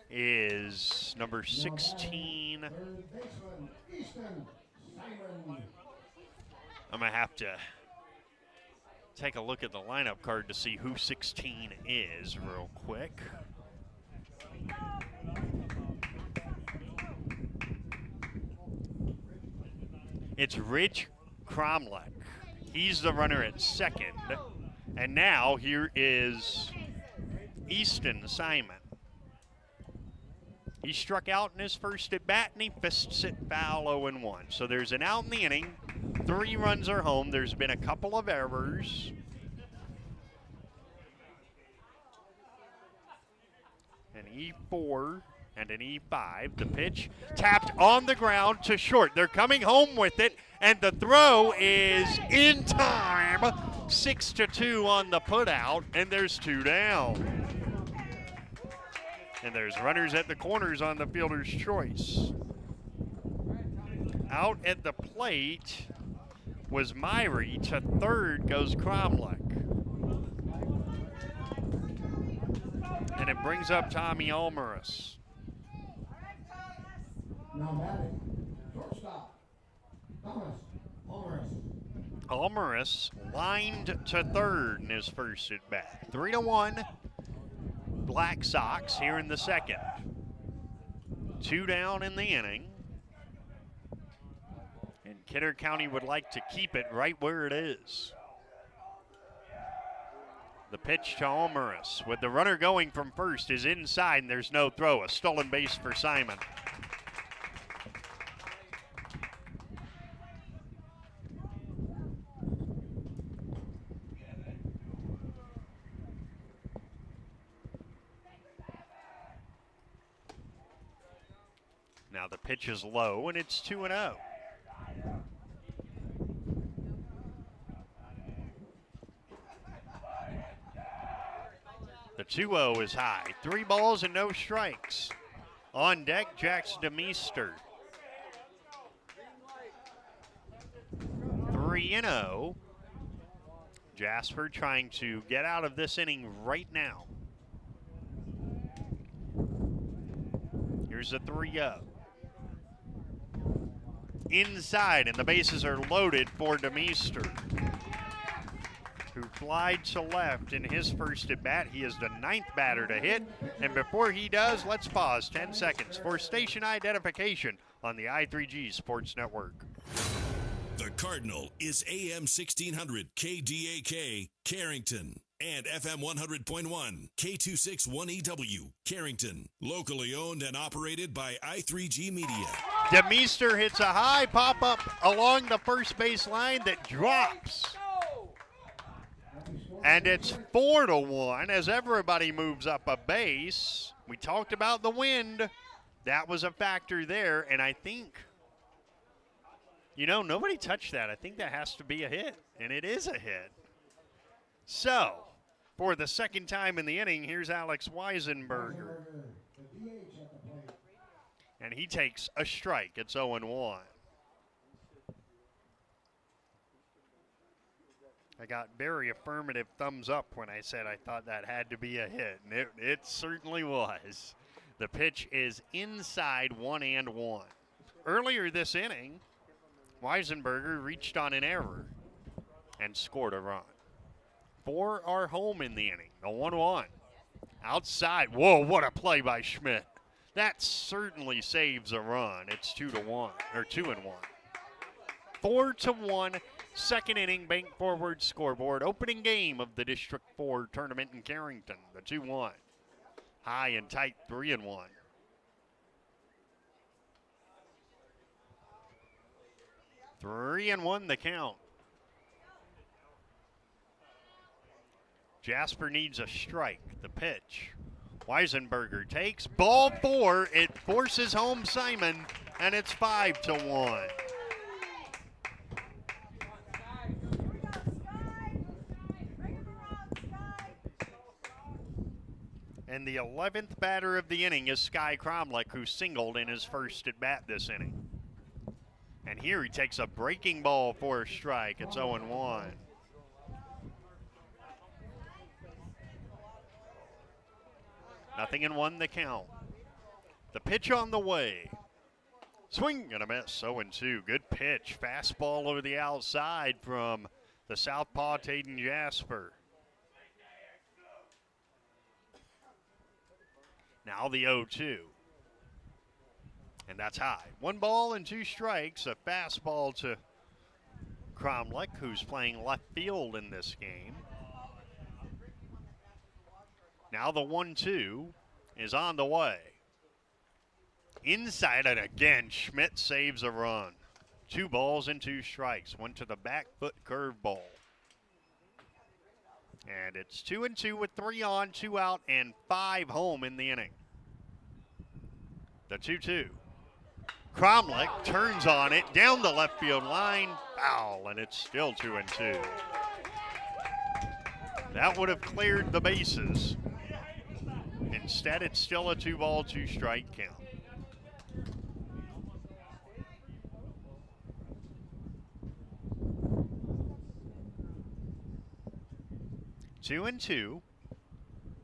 Speaker 2: is number 16. I'm going to have to take a look at the lineup card to see who 16 is real quick. It's Rich Cromlich. He's the runner at second. And now here is Easton Simon. He struck out in his first at bat, and he fists it foul 0-1. So there's an out in the inning. 3 runs are home. There's been a couple of errors. An E4 and an E5. The pitch tapped on the ground to short. They're coming home with it, and the throw is in time. 6-2 on the putout, and there's 2 down. And there's runners at the corners on the fielder's choice. Out at the plate was Myrie. To third goes Cromlich. And it brings up Tommy Almaris.
Speaker 10: Now batting, shortstop, Thomas Homerus.
Speaker 2: Almaris lined to third in his first at bat. 3-1 Black Sox here in the second. 2 down in the inning. And Kidder County would like to keep it right where it is. The pitch to Almaris with the runner going from first is inside and there's no throw. A stolen base for Simon. Now the pitch is low and it's 2-0. The 2-0 is high. 3 balls and no strikes. On deck, Jax DeMeester. 3-0. Jasper trying to get out of this inning right now. Here's a 3-0. Inside, and the bases are loaded for DeMeester, who flied to left in his first at bat. He is the 9th batter to hit. And before he does, let's pause 10 seconds for station identification on the I3G Sports Network.
Speaker 16: The Cardinal is AM 1600 KDAK Carrington and FM 100.1 K261EW Carrington. Locally owned and operated by I3G Media.
Speaker 2: DeMeester hits a high pop-up along the first base line that drops. And it's 4-1 as everybody moves up a base. We talked about the wind. That was a factor there, and I think, nobody touched that. I think that has to be a hit, and it is a hit. So, for the second time in the inning, here's Alex Weisenberger. And he takes a strike. It's 0-1. I got very affirmative thumbs up when I said I thought that had to be a hit, and it certainly was. The pitch is inside 1-1. Earlier this inning, Weisenberger reached on an error and scored a run. 4 are home in the inning. The 1-1. Outside. Whoa, what a play by Schmidt. That certainly saves a run. It's 2-1, or 2-1. 4-1, second inning, Bank Forward scoreboard. Opening game of the District 4 tournament in Carrington. The 2-1. High and tight, 3-1. Three and one the count. Jasper needs a strike. The pitch. Weisenberger takes ball 4. It forces home Simon, and it's 5-1. And the 11th batter of the inning is Sky Cromlick, who singled in his first at bat this inning. And here he takes a breaking ball for a strike. It's 0-1. Nothing in one the count. The pitch on the way. Swing and a miss. 0-2. Good pitch. Fastball over the outside from the southpaw Taden Jasper. Now the 0-2. And that's high. 1 ball and 2 strikes. A fastball to Cromlick, who's playing left field in this game. Now the 1-2 is on the way. Inside, and again, Schmidt saves a run. 2 balls and 2 strikes. One to the back foot curveball. And it's 2-2 with 3 on, 2 out, and 5 home in the inning. The 2-2. Cromlick turns on it down the left field line. Foul, and it's still 2-2. That would have cleared the bases. Instead, it's still a 2-ball, 2-strike count. Two and two.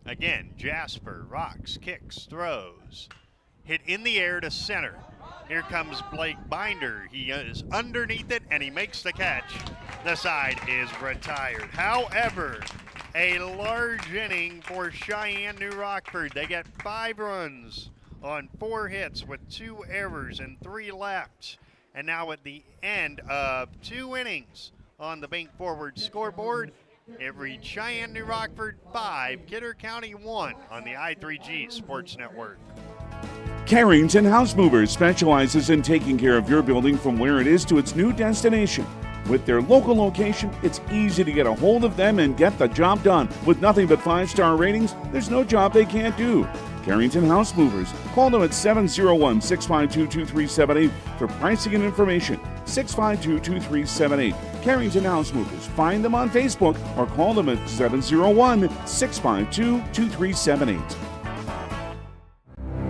Speaker 2: Again, Jasper rocks, kicks, throws. Hit in the air to center. Here comes Blake Binder. He is underneath it, and he makes the catch. The side is retired. However, a large inning for Sheyenne-New Rockford. They get 5 runs on 4 hits with 2 errors and 3 left. And now at the end of 2 innings on the Bank Forward scoreboard, it reads Sheyenne-New Rockford 5, Kidder County 1 on the I3G Sports Network.
Speaker 6: Carrington House Movers specializes in taking care of your building from where it is to its new destination. With their local location, it's easy to get a hold of them and get the job done. With nothing but 5-star ratings, there's no job they can't do. Carrington House Movers. Call them at 701-652-2378 for pricing and information. 652-2378. Carrington House Movers. Find them on Facebook or call them at 701-652-2378.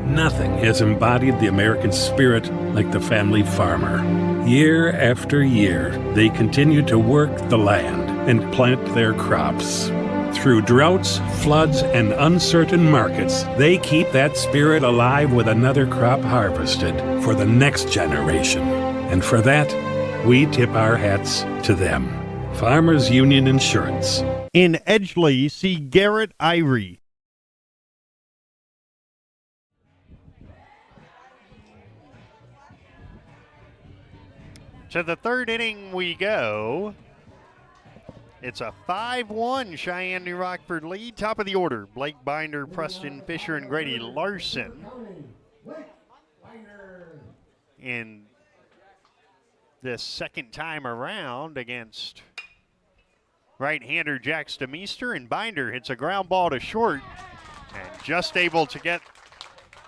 Speaker 17: Nothing has embodied the American spirit like the family farmer. Year after year, they continue to work the land and plant their crops. Through droughts, floods, and uncertain markets, they keep that spirit alive with another crop harvested for the next generation. And for that, we tip our hats to them. Farmers Union Insurance.
Speaker 2: In Edgeley, see Garrett Irie. To the 3rd inning we go. It's a 5-1 Sheyenne-New Rockford lead. Top of the order, Blake Binder, Preston Fisher, and Grady Larson. In this second time around against right-hander Jack Stemister, and Binder hits a ground ball to short. And just able to get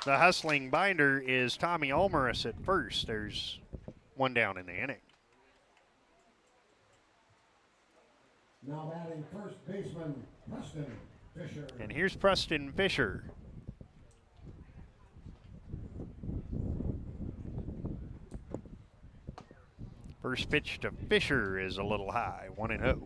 Speaker 2: the hustling Binder is Tommy Ulmerus at first. There's 1 down in the inning.
Speaker 10: Now batting first baseman Preston Fisher.
Speaker 2: And here's Preston Fisher. First pitch to Fisher is a little high, 1-0.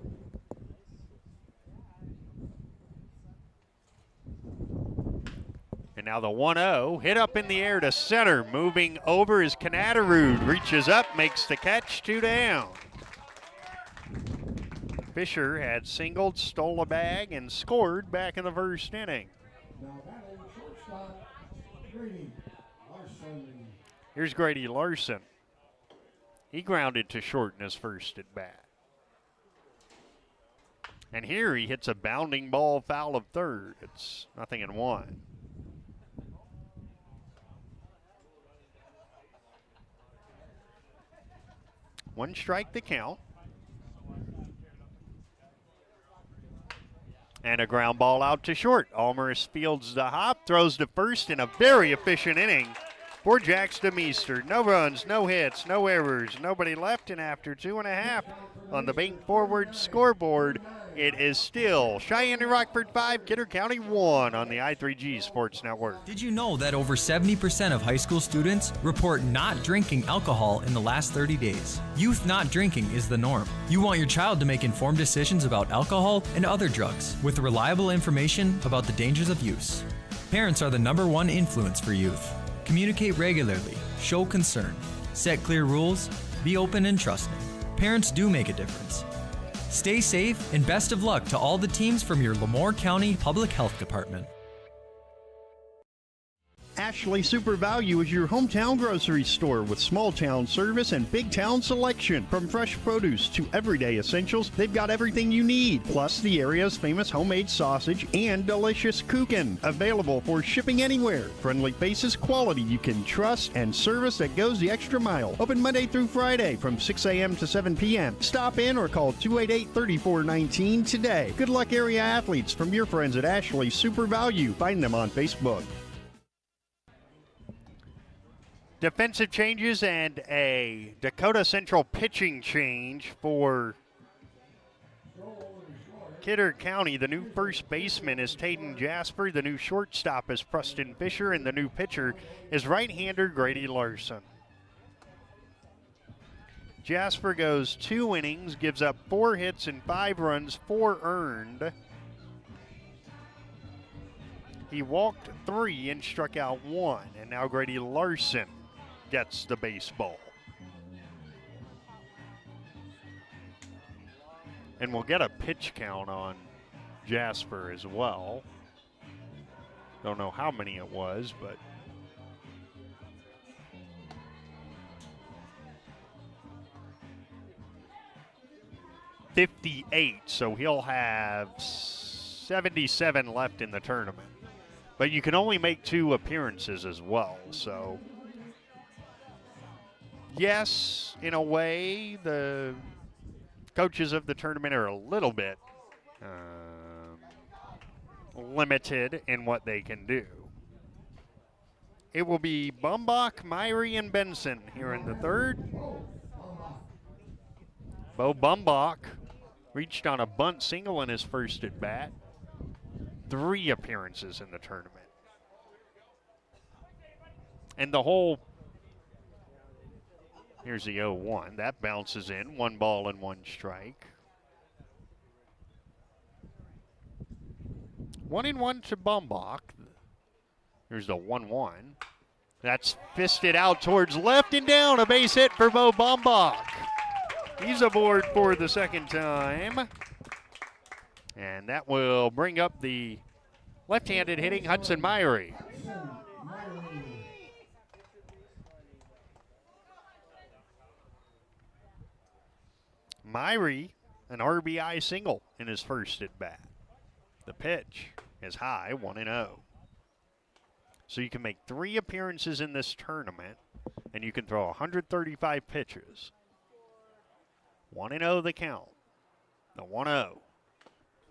Speaker 2: And now the 1-0, hit up in the air to center. Moving over is Canadarud. Reaches up, makes the catch, 2 down. Fisher had singled, stole a bag, and scored back in the first inning.
Speaker 10: Now batting shortstop Grady Larson.
Speaker 2: Here's Grady Larson. He grounded to short in his first at bat. And here he hits a bounding ball foul of third. It's 0-1. 1 strike the count. And a ground ball out to short. Ulmerus fields the hop, throws to first in a very efficient inning for Jack Stemister. No runs, no hits, no errors, nobody left, and after 2.5 on the Bank Forward scoreboard, it is still Sheyenne-New Rockford 5, Kidder County 1 on the I3G Sports Network.
Speaker 15: Did you know that over 70% of high school students report not drinking alcohol in the last 30 days? Youth not drinking is the norm. You want your child to make informed decisions about alcohol and other drugs with reliable information about the dangers of use. Parents are the #1 influence for youth. Communicate regularly, show concern, set clear rules, be open and trusting. Parents do make a difference. Stay safe and best of luck to all the teams from your Lemoore County Public Health Department.
Speaker 2: Ashley Super Value is your hometown grocery store with small town service and big town selection. From fresh produce to everyday essentials, they've got everything you need. Plus the area's famous homemade sausage and delicious kuchen. Available for shipping anywhere. Friendly faces, quality you can trust, and service that goes the extra mile. Open Monday through Friday from 6 a.m. to 7 p.m. Stop in or call 288-3419 today. Good luck, area athletes, from your friends at Ashley Super Value. Find them on Facebook. Defensive changes and a Dakota Central pitching change for Kidder County. The new first baseman is Tayden Jasper. The new shortstop is Preston Fisher. And the new pitcher is right-hander Grady Larson. Jasper goes 2 innings, gives up 4 hits and 5 runs, 4 earned. He walked 3 and struck out 1. And now Grady Larson gets the baseball. And we'll get a pitch count on Jasper as well. Don't know how many it was, but $58, so he'll have 77 left in the tournament. But you can only make 2 appearances as well, so yes, in a way, the coaches of the tournament are a little bit limited in what they can do. It will be Bumbach, Myrie, and Benson here in the third. Bo Bumbach reached on a bunt single in his first at bat. 3 appearances in the tournament. And the whole, here's the 0-1. That bounces in, 1 ball and 1 strike. 1-1 to Bumbach. Here's the 1-1. That's fisted out towards left and down. A base hit for Bo Bumbach. He's aboard for the second time. And that will bring up the left-handed hitting Hudson Myrie. Myrie, an RBI single in his first at bat. The pitch is high, 1-0. So you can make 3 appearances in this tournament, and you can throw 135 pitches. 1-0 the count. The 1-0.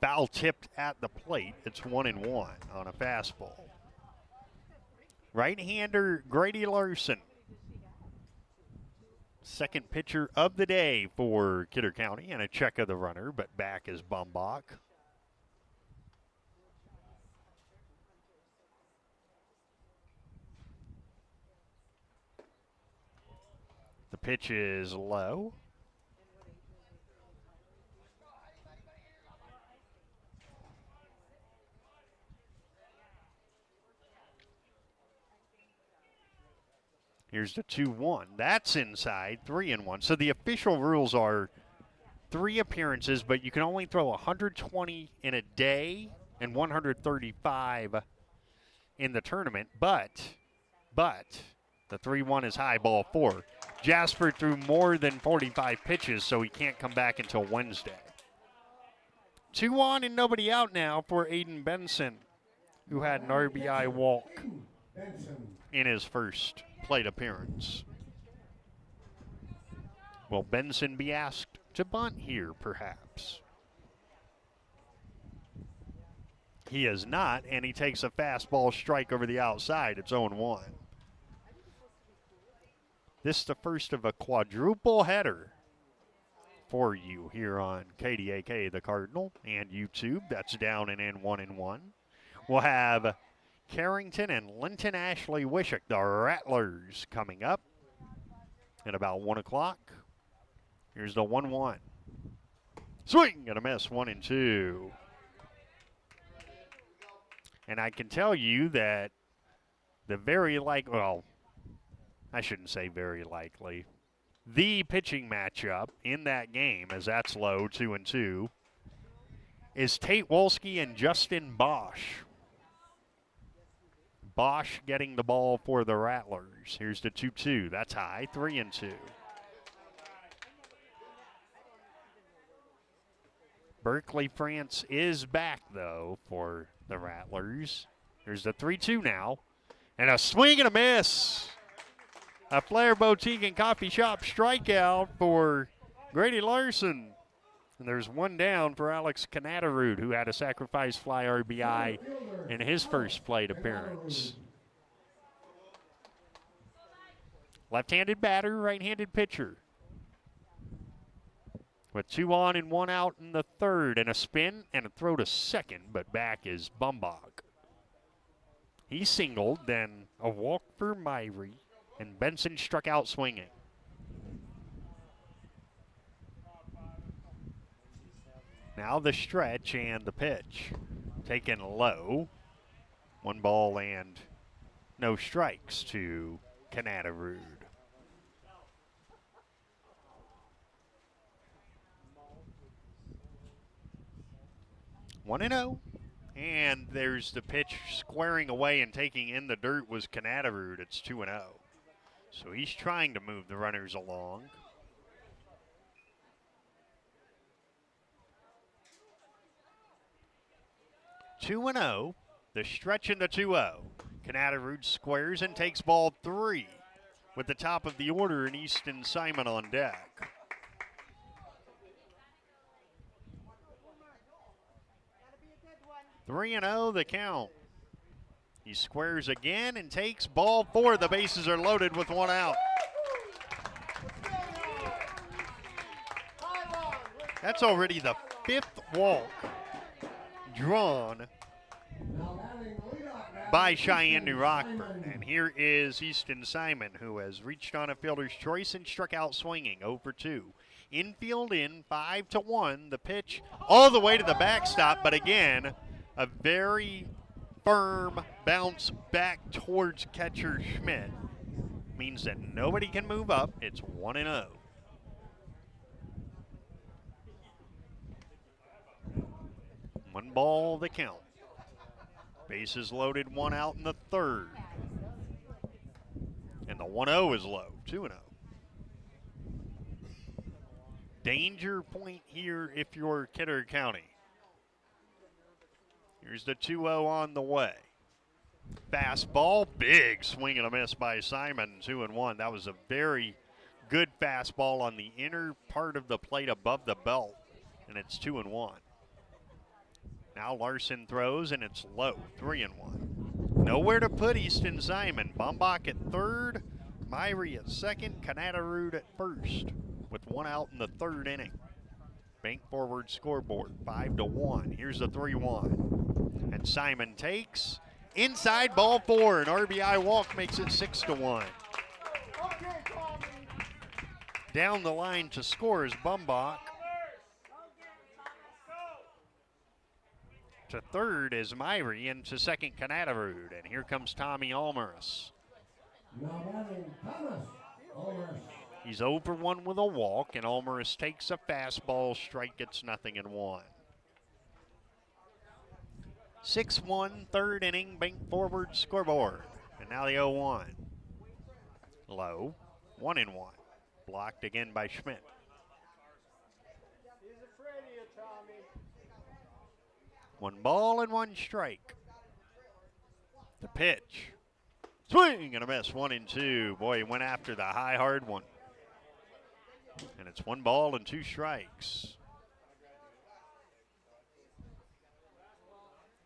Speaker 2: Foul tipped at the plate. It's 1-1 on a fastball. Right-hander Grady Larson. Second pitcher of the day for Kidder County, and a check of the runner, but back is Bumbach. The pitch is low. Here's the 2-1. That's inside, 3-1. So the official rules are 3 appearances, but you can only throw 120 in a day and 135 in the tournament. But the 3-1 is high, ball 4. Jasper threw more than 45 pitches, so he can't come back until Wednesday. 2 on and nobody out now for Aiden Benson, who had an RBI walk in his first plate appearance. Will Benson be asked to bunt here, perhaps? He is not, and he takes a fastball strike over the outside. It's 0-1. This is the first of a quadruple header for you here on KDAK, the Cardinal, and YouTube. That's down and in, 1-1. We'll have Carrington and Linton Ashley Wishick, the Rattlers, coming up at about 1 o'clock. Here's the 1-1. Swing and a miss, 1-2. And I can tell you that the I shouldn't say very likely. The pitching matchup in that game, as that's low, 2-2, is Tate Wolski and Justin Bosch. Bosch getting the ball for the Rattlers. Here's the 2-2. That's high, 3-2. Berkeley France is back, though, for the Rattlers. Here's the 3-2 now. And a swing and a miss. A Flair Boutique and Coffee Shop strikeout for Grady Larson. And there's 1 down for Alex Canadarud, who had a sacrifice fly RBI in his first plate appearance. Left-handed batter, right-handed pitcher. With 2 on and 1 out in the third, and a spin and a throw to second, but back is Bumbach. He singled, then a walk for Myrie, and Benson struck out swinging. Now the stretch and the pitch. Taken low. 1 ball and no strikes to Canadarud. 1-0. And there's the pitch squaring away and taking in the dirt was Canadarud. It's 2-0. So he's trying to move the runners along. 2-0. The stretch in the 2-0. Canadarud squares and takes ball 3 with the top of the order and Easton Simon on deck. Three and 0 the count. He squares again and takes ball 4. The bases are loaded with 1 out. That's already the 5th walk drawn by Sheyenne-New Rockford. And here is Easton Simon, who has reached on a fielder's choice and struck out swinging, 0 for 2. Infield in, 5-1. The pitch all the way to the backstop, but again, a very firm bounce back towards catcher Schmidt. Means that nobody can move up. It's 1-0. One ball the count. Bases loaded, 1 out in the 3rd. And the 1-0 is low, 2-0. Danger point here if you're Kidder County. Here's the 2-0 on the way. Fastball, big swing and a miss by Simon, 2-1. That was a very good fastball on the inner part of the plate above the belt, and it's 2-1. Now Larson throws, and it's low, 3-1. Nowhere to put Easton Simon. Bumbach at 3rd, Myrie at 2nd, Canadarud at 1st, with 1 out in the 3rd inning. Bank forward scoreboard, 5-1. Here's the 3-1. And Simon takes inside, ball 4. An RBI walk makes it 6-1. Down the line to score is Bumbach. To 3rd is Myrie, and to 2nd Canadarud. And here comes Tommy Almaris. He's 0 for 1 with a walk, and Almaris takes a fastball, strike, gets nothing in 1. 6-1, 3rd inning, bank forward scoreboard. And now the 0-1. Low, 1-1. Blocked again by Schmidt. One ball and 1 strike. The pitch. Swing and a miss, 1-2. Boy, he went after the high, hard one. And it's 1 ball and 2 strikes.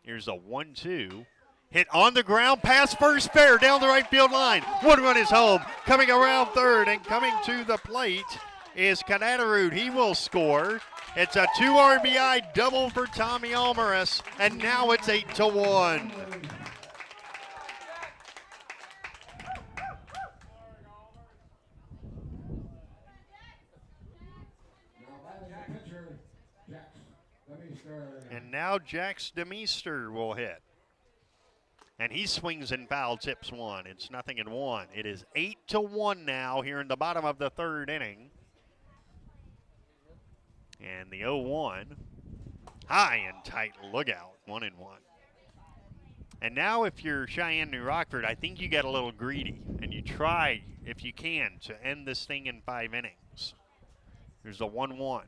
Speaker 2: Here's a 1-2. Hit on the ground, past first, fair, down the right field line. 1 run is home. Coming around 3rd and coming to the plate is Canadarud. He will score. It's a 2 RBI double for Tommy Almaris, and now it's 8-1. And now Jax DeMeester will hit. And he swings and foul, tips 1. It's 0-1. It is 8-1 now here in the bottom of the 3rd inning. And the 0-1, high and tight lookout, 1-1. And now if you're Sheyenne-New Rockford, I think you get a little greedy, and you try, if you can, to end this thing in 5 innings. There's a 1-1.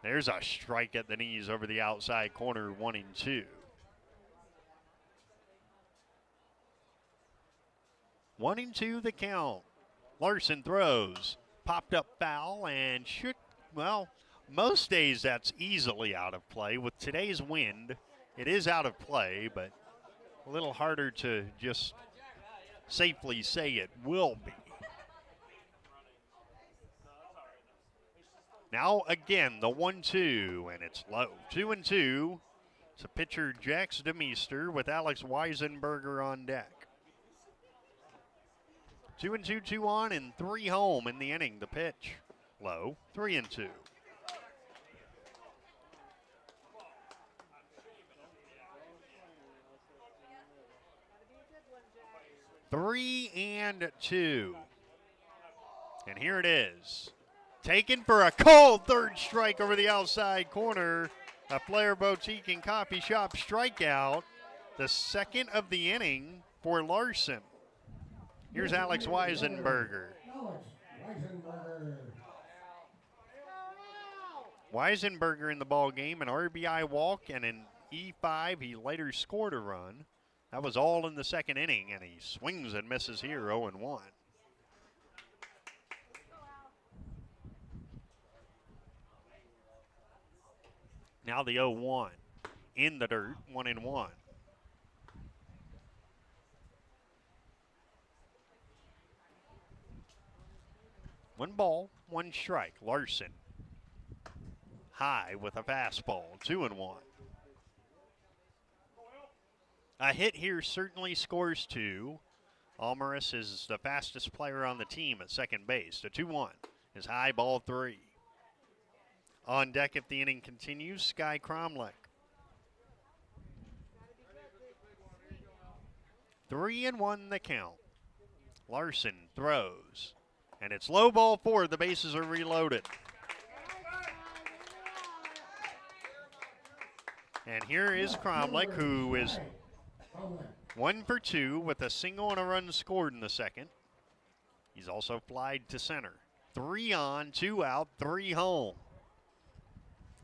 Speaker 2: There's a strike at the knees over the outside corner, 1-2. 1-2 the count. Larson throws, popped up foul, and should, well, most days that's easily out of play. With today's wind, it is out of play, but a little harder to just safely say it will be. Now again, the 1-2, and it's low. 2-2. It's a pitcher, Jax DeMeester, with Alex Weisenberger on deck. 2-2, 2 on, and 3 home in the inning. The pitch, low, 3-2. Three and 2. And here it is. Taken for a cold 3rd strike over the outside corner. A Flair Boutique and Coffee Shop strikeout, the second of the inning for Larson. Here's Alex Weisenberger. Weisenberger in the ball game, an RBI walk and an E5. He later scored a run. That was all in the second inning, and he swings and misses here, 0-1. Now the 0-1 in the dirt, 1-1. One ball, one strike. Larson high with a fastball, 2-1. A hit here certainly scores 2. Almaris is the fastest player on the team at second base. The 2-1 is high, ball 3. On deck if the inning continues, Sky Cromlech. 3-1 the count. Larson throws, and it's low, ball 4. The bases are reloaded. And here is Cromlech, who is 1 for 2 with a single and a run scored in the second. He's also flied to center. 3 on, 2 out, 3 home.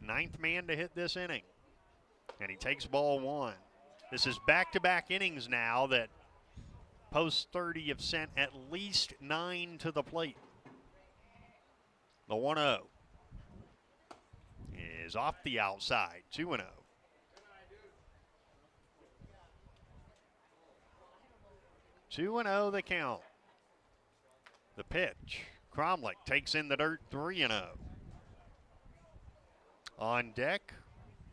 Speaker 2: 9th man to hit this inning. And he takes ball 1. This is back-to-back innings now that post 30 have sent at least 9 to the plate. The 1-0 is off the outside, 2-0. 2-0 the count. The pitch. Cromlech takes in the dirt, 3-0. On deck,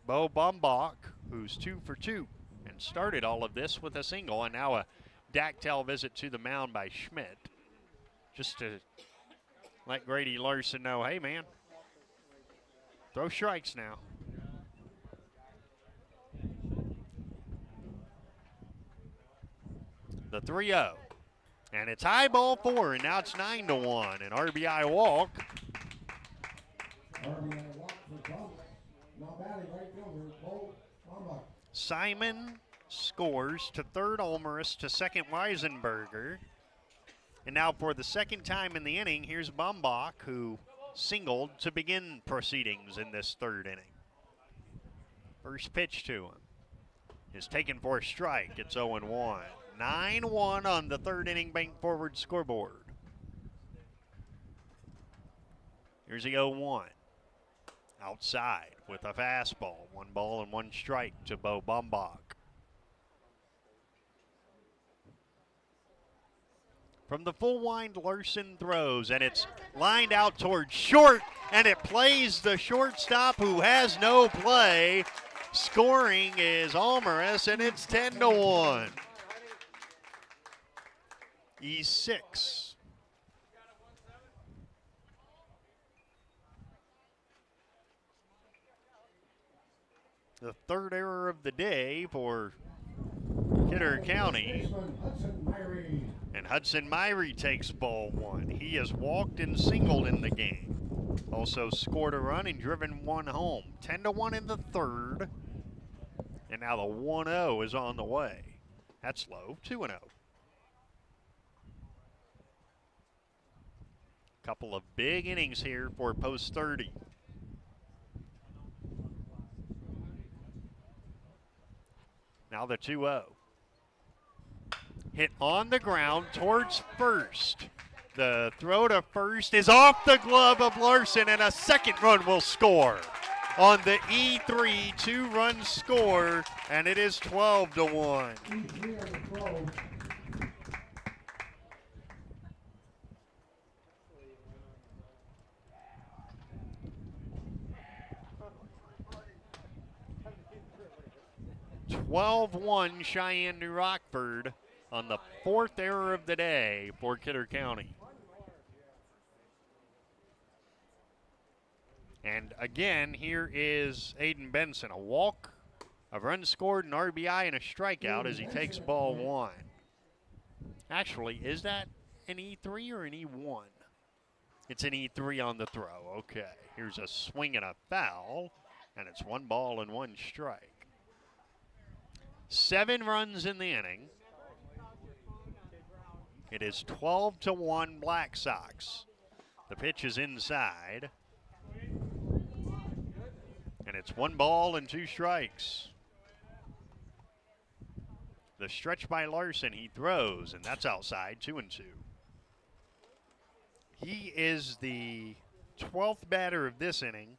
Speaker 2: Bo Bumbach, who's 2 for 2 and started all of this with a single, and now a Dactyl visit to the mound by Schmidt, just to let Grady Larson know, hey man, throw strikes now. The 3-0, and it's high, ball 4, and now it's 9-1, an RBI walk. Simon scores to third, Ulmerus to second, Weisenberger. And now for the second time in the inning, here's Bumbach, who singled to begin proceedings in this third inning. First pitch to him is taken for a strike. It's 0-1. 9-1 on the third inning bank forward scoreboard. Here's the 0-1. Outside with a fastball. 1 ball and 1 strike to Bo Bumbach. From the full wind, Larson throws, and it's lined out towards short, and it plays the shortstop who has no play. Scoring is Almaris, and it's 10-1. E6. The third error of the day for Kidder County. And Hudson Myrie takes ball 1. He has walked and singled in the game. Also scored a run and driven 1 home. 10-1 in the third. And now the 1-0 is on the way. That's low, 2-0. Couple of big innings here for post 30. Now the 2-0. Hit on the ground towards first. The throw to first is off the glove of Larson, and a second run will score on the E3 2-run score, and it is 12-1. 12-1 Cheyenne-New Rockford on the 4th error of the day for Kidder County. And again, here is Aiden Benson. A walk, a run scored, an RBI, and a strikeout as he takes ball 1. Actually, is that an E3 or an E1? It's an E3 on the throw. Okay, here's a swing and a foul. And it's 1 ball and 1 strike. 7 runs in the inning. It is 12-1 Black Sox. The pitch is inside. And it's 1 ball and 2 strikes. The stretch by Larson, he throws, and that's outside, 2-2. He is the 12th batter of this inning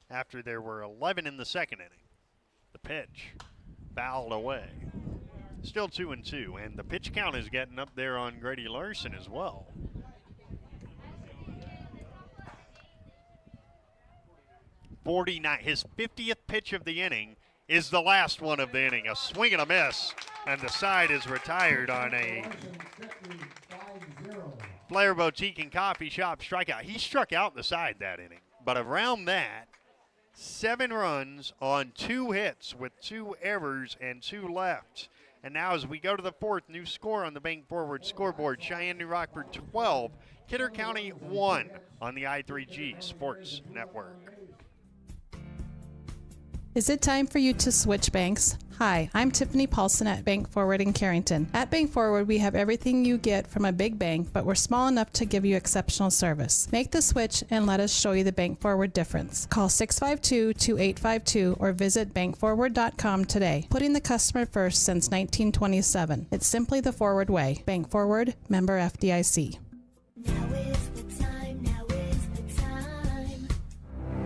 Speaker 2: after there were 11 in the second inning. The pitch fouled away. Still 2-2, and the pitch count is getting up there on Grady Larson as well. His 50th pitch of the inning is the last one of the inning. A swing and a miss, and the side is retired on a Flair Boutique and Coffee Shop strikeout. He struck out the side that inning, but around that, 7 runs on 2 hits with 2 errors and 2 left. And now as we go to the 4th, new score on the Bank Forward scoreboard, Sheyenne-New Rockford 12, Kidder County 1 on the I3G Sports Network.
Speaker 18: Is it time for you to switch banks? Hi, I'm Tiffany Paulson at Bank Forward in Carrington. At Bank Forward, we have everything you get from a big bank, but we're small enough to give you exceptional service. Make the switch and let us show you the Bank Forward difference. Call 652-2852 or visit bankforward.com today. Putting the customer first since 1927. It's simply the forward way. Bank Forward, member FDIC.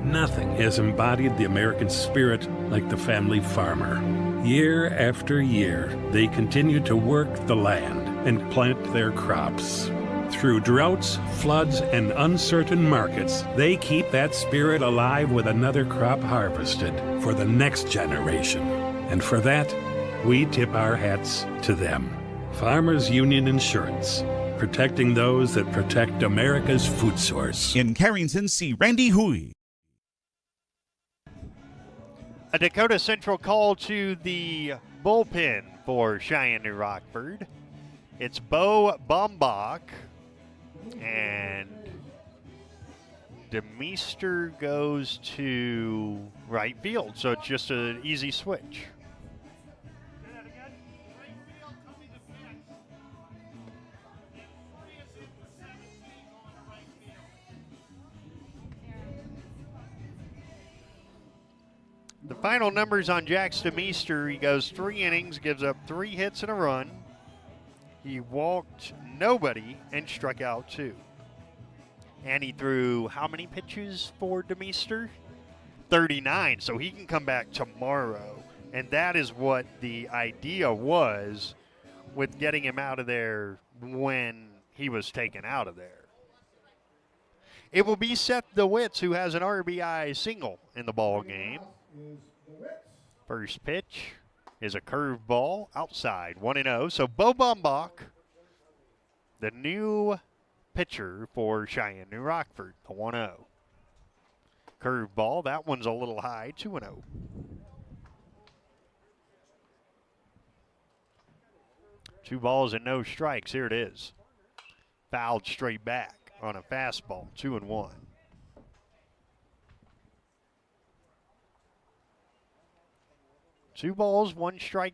Speaker 17: Nothing has embodied the American spirit like the family farmer. Year after year, they continue to work the land and plant their crops. Through droughts, floods, and uncertain markets, they keep that spirit alive with another crop harvested for the next generation. And for that, we tip our hats to them. Farmers Union Insurance, protecting those that protect America's food source.
Speaker 6: In Carrington, see Randy Hui.
Speaker 2: A Dakota Central call to the bullpen for Sheyenne-New Rockford. It's Bo Bombach, and Demeester goes to right field, so it's just an easy switch. The final numbers on Jack Demeester, he goes 3 innings, gives up 3 hits and a run. He walked nobody and struck out 2. And he threw how many pitches for Demeester? 39, so he can come back tomorrow. And that is what the idea was with getting him out of there when he was taken out of there. It will be Seth DeWitts who has an RBI single in the ball game. First pitch is a curveball outside, 1-0. So Bo Bombach, the new pitcher for Sheyenne-New Rockford, the 1-0. Curveball, that one's a little high, 2-0. Two balls and no strikes, here it is. Fouled straight back on a fastball, 2-1. 2 balls, 1 strike.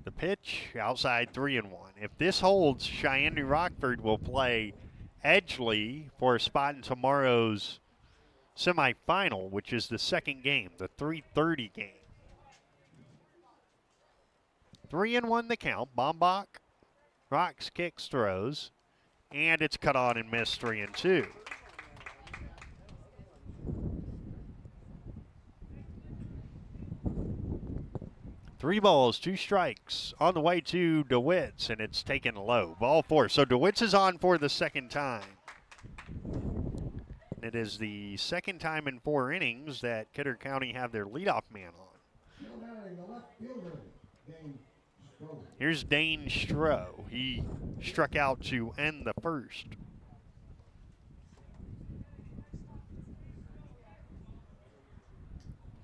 Speaker 2: The pitch outside, 3-1. If this holds, Sheyenne-New Rockford will play Edgeley for a spot in tomorrow's semifinal, which is the second game, the 3:30 game. 3-1 the count. Bombach rocks, kicks, throws, and it's cut on and missed, 3-2. Three balls, 2 strikes on the way to DeWitts, and it's taken low. Ball 4. So DeWitts is on for the second time. It is the second time in 4 innings that Kidder County have their leadoff man on. Here's Dane Stroh. He struck out to end the first.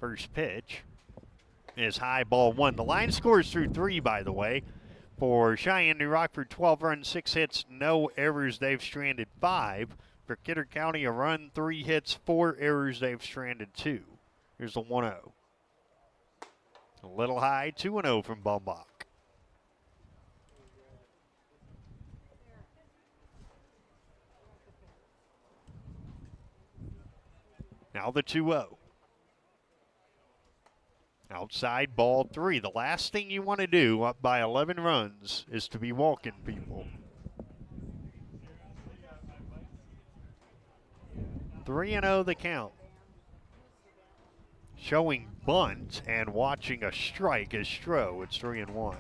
Speaker 2: First pitch is high, ball 1. The line scores through 3, by the way. For Sheyenne-New Rockford, 12 runs, 6 hits, no errors. They've stranded 5. For Kidder County, a run, 3 hits, 4 errors. They've stranded 2. Here's the 1-0. A little high, 2-0 from Bumbach. Now the 2-0. Outside ball 3. The last thing you want to do up by 11 runs is to be walking people. 3-0 the count. Showing bunt and watching a strike is Stroh. It's 3-1.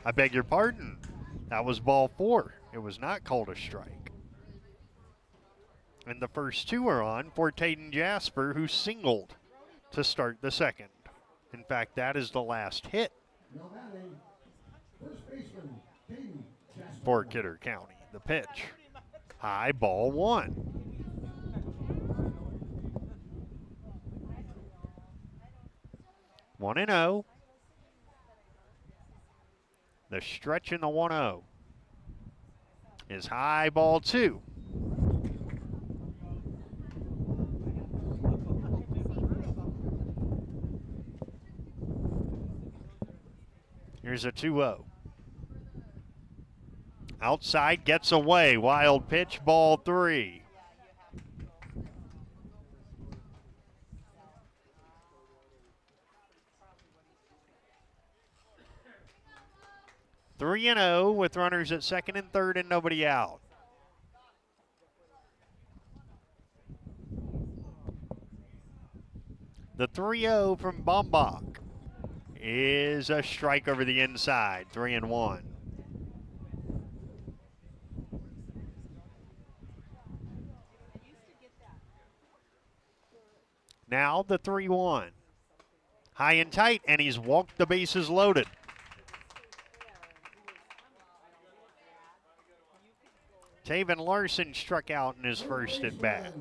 Speaker 2: I beg your pardon. That was ball 4. It was not called a strike. And the first 2 are on for Taden Jasper, who singled to start the second. In fact, that is the last hit for Kidder County. The pitch. High, ball 1. One and 0. The stretch in the 1-0 is high, ball 2. Here's a 2-0. Outside, gets away. Wild pitch, ball 3. Three and 0 with runners at second and third and nobody out. The 3-0 from Bumbach is a strike over the inside, 3-1. Now the 3-1. High and tight, and he's walked the bases loaded. Taven Larson struck out in his first at bat.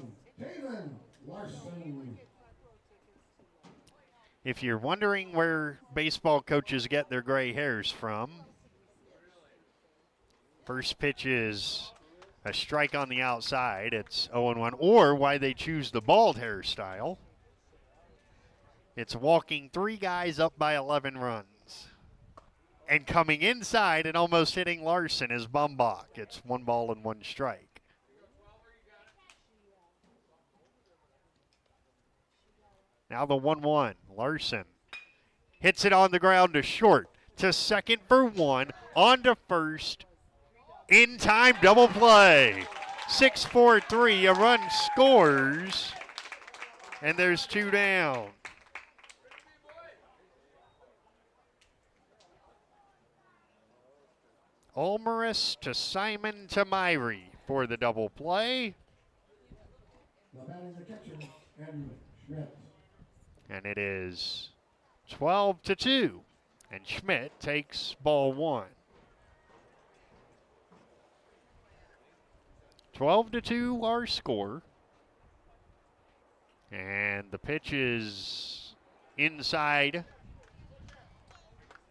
Speaker 2: If you're wondering where baseball coaches get their gray hairs from, first pitch is a strike on the outside. It's 0-1. Or why they choose the bald hairstyle. It's walking 3 guys up by 11 runs. And coming inside and almost hitting Larson is Bumbach. It's 1 ball and 1 strike. Now the 1-1. Larson hits it on the ground to short. To second for 1. On to first. In time, double play. 6-4-3. A run scores. And there's 2 down. Olmeris to Simon to Myrie for the double play. And it is 12-2. And Schmidt takes ball 1. 12-2 our score. And the pitch is inside.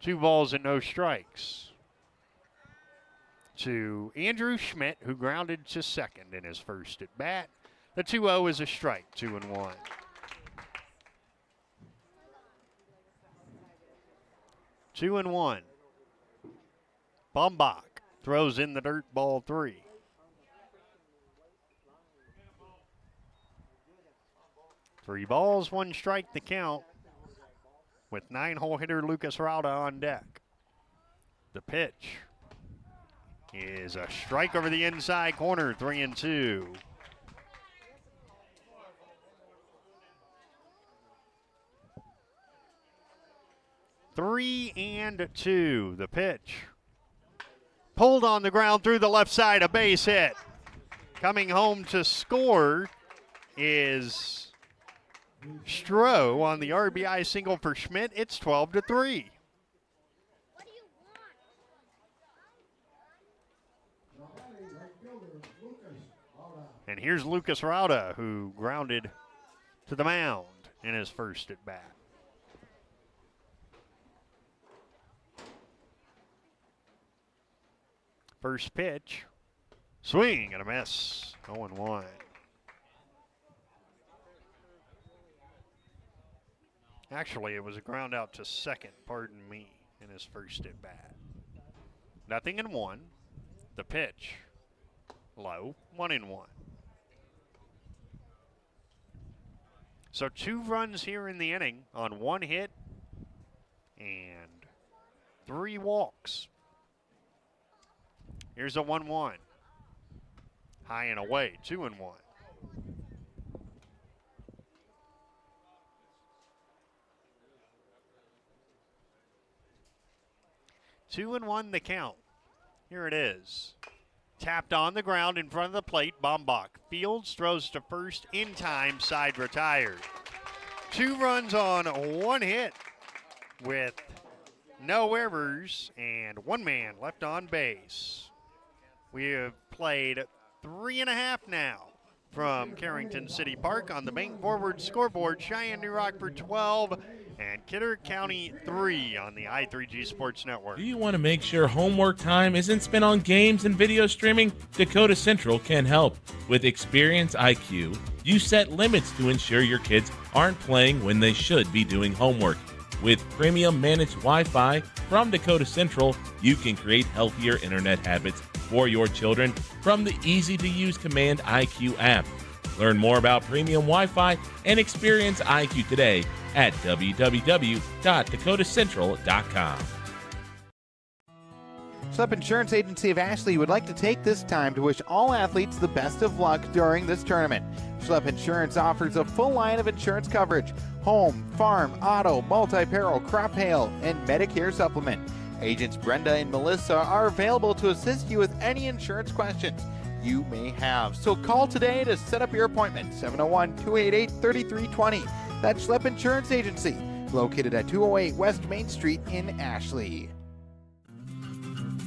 Speaker 2: 2 balls and no strikes to Andrew Schmidt, who grounded to second in his first at bat. The 2-0 is a strike, 2-1. Two and 1. Bumbach throws in the dirt, ball 3. Three balls, 1 strike the count with 9-hole hitter Lucas Rauda on deck. The pitch is a strike over the inside corner, 3-2. Three and 2. The pitch pulled on the ground through the left side, a base hit. Coming home to score is Stroh on the RBI single for Schmidt. It's 12-3. And here's Lucas Rauda, who grounded to the mound in his first at bat. First pitch, swing and a miss, 0-1. Actually, it was a ground out to second, pardon me, in his first at bat. 0-1. The pitch, low, 1-1. So 2 runs here in the inning on 1 hit and 3 walks. Here's a 1-1. High and away, 2-1. 2-1 the count. Here it is. Tapped on the ground in front of the plate. Bombach fields, throws to first in time, side retired. 2 runs on 1 hit with no errors and 1 man left on base. We have played 3.5 now from Carrington City Park on the Bank Forward scoreboard. Sheyenne-New Rockford 12 and Kidder County 3 on the i3G Sports Network.
Speaker 14: Do you want to make sure homework time isn't spent on games and video streaming? Dakota Central can help. With Experience IQ, you set limits to ensure your kids aren't playing when they should be doing homework. With premium managed Wi-Fi from Dakota Central, you can create healthier internet habits for your children from the easy-to-use Command IQ app. Learn more about premium Wi-Fi and Experience IQ today at www.dakotacentral.com.
Speaker 1: Schlepp Insurance Agency of Ashley would like to take this time to wish all athletes the best of luck during this tournament. Schlepp Insurance offers a full line of insurance coverage: home, farm, auto, multi-peril, crop hail, and Medicare supplement. Agents Brenda and Melissa are available to assist you with any insurance questions you may have. So call today to set up your appointment, 701-288-3320. That's Schlepp Insurance Agency, located at 208 West Main Street in Ashley.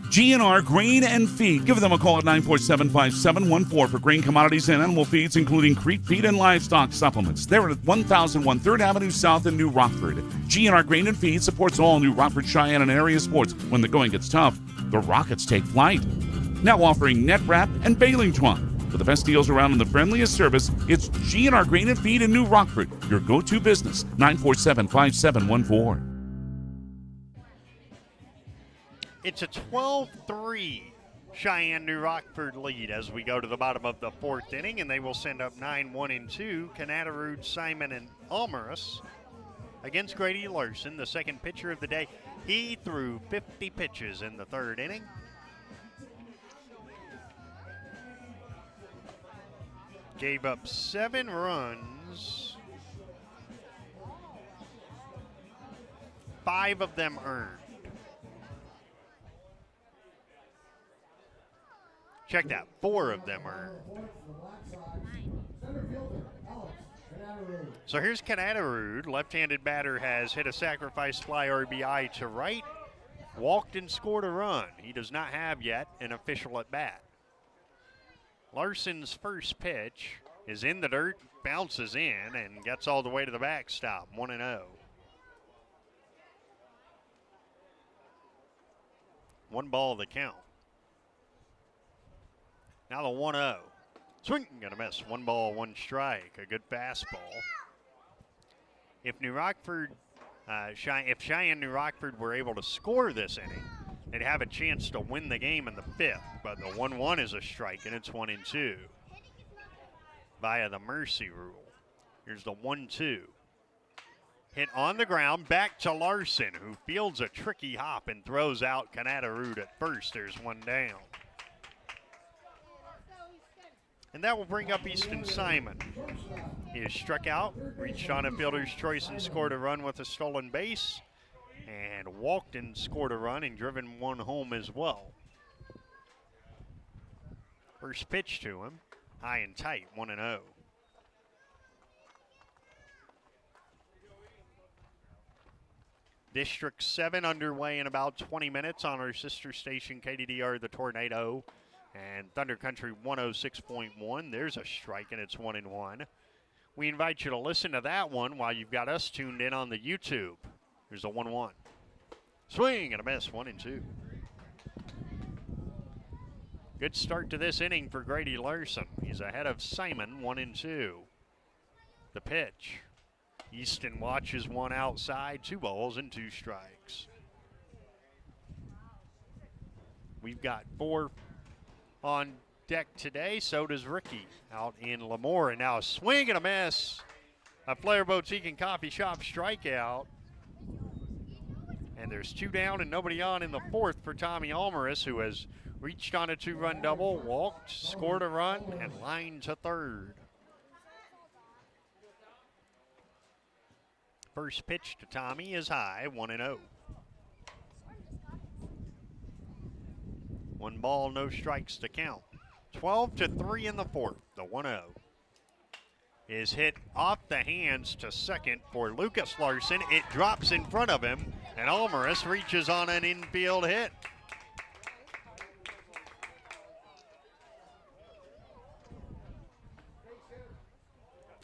Speaker 6: GNR Grain and Feed. Give them a call at 947-5714 for grain commodities and animal feeds, including creep feed and livestock supplements. They're at 1001 3rd Avenue South in New Rockford. GNR Grain and Feed supports all New Rockford, Cheyenne, and area sports. When the going gets tough, the Rockets take flight. Now offering net wrap and baling twine. For the best deals around and the friendliest service, it's GNR Grain and Feed in New Rockford. Your go-to business, 947-5714.
Speaker 2: It's a 12-3 Cheyenne-New Rockford lead as we go to the bottom of the 4th inning, and they will send up 9-1-2. Canadarud, Simon, and Almaris against Grady Larson, the second pitcher of the day. He threw 50 pitches in the 3rd inning. Gave up 7 runs. 5 of them earned. Check that, 4 of them earned. So here's Canadarud. Left-handed batter has hit a sacrifice fly RBI to right, walked and scored a run. He does not have yet an official at bat. Larson's first pitch is in the dirt, bounces in, and gets all the way to the backstop, 1-0. 1 ball the count. Now the 1-0. Swing, gonna miss. 1 ball, 1 strike. A good fastball. If Cheyenne-New Rockford were able to score this inning, they'd have a chance to win the game in the 5th. But the 1-1 is a strike, and it's 1-2 via the mercy rule. Here's the 1-2. Hit on the ground, back to Larson, who fields a tricky hop and throws out Canadarud at first. There's 1 down. And that will bring up Easton Simon. He has struck out, reached on a fielder's choice and scored a run with a stolen base, and walked and scored a run and driven 1 home as well. First pitch to him, high and tight, 1-0. District 7 underway in about 20 minutes on our sister station, KDDR The Tornado. And Thunder Country 106.1. There's a strike, and it's 1-1. We invite you to listen to that one while you've got us tuned in on the YouTube. There's a 1-1. Swing and a miss, 1-2. Good start to this inning for Grady Larson. He's ahead of Simon, 1-2. The pitch. Easton watches one outside, 2 balls and 2 strikes. We've got 4 on deck today. So does Ricky out in Lemoore. And now a swing and a miss. A Flair Boutique and Coffee Shop strikeout. And there's 2 down and nobody on in the 4th for Tommy Almaris, who has reached on a 2-run double, walked, scored a run, and lined to 3rd. First pitch to Tommy is high, 1-0. 1 ball, no strikes to count. 12-3 in the 4th. The 1-0 is hit off the hands to second for Lucas Larson. It drops in front of him, and Almaris reaches on an infield hit.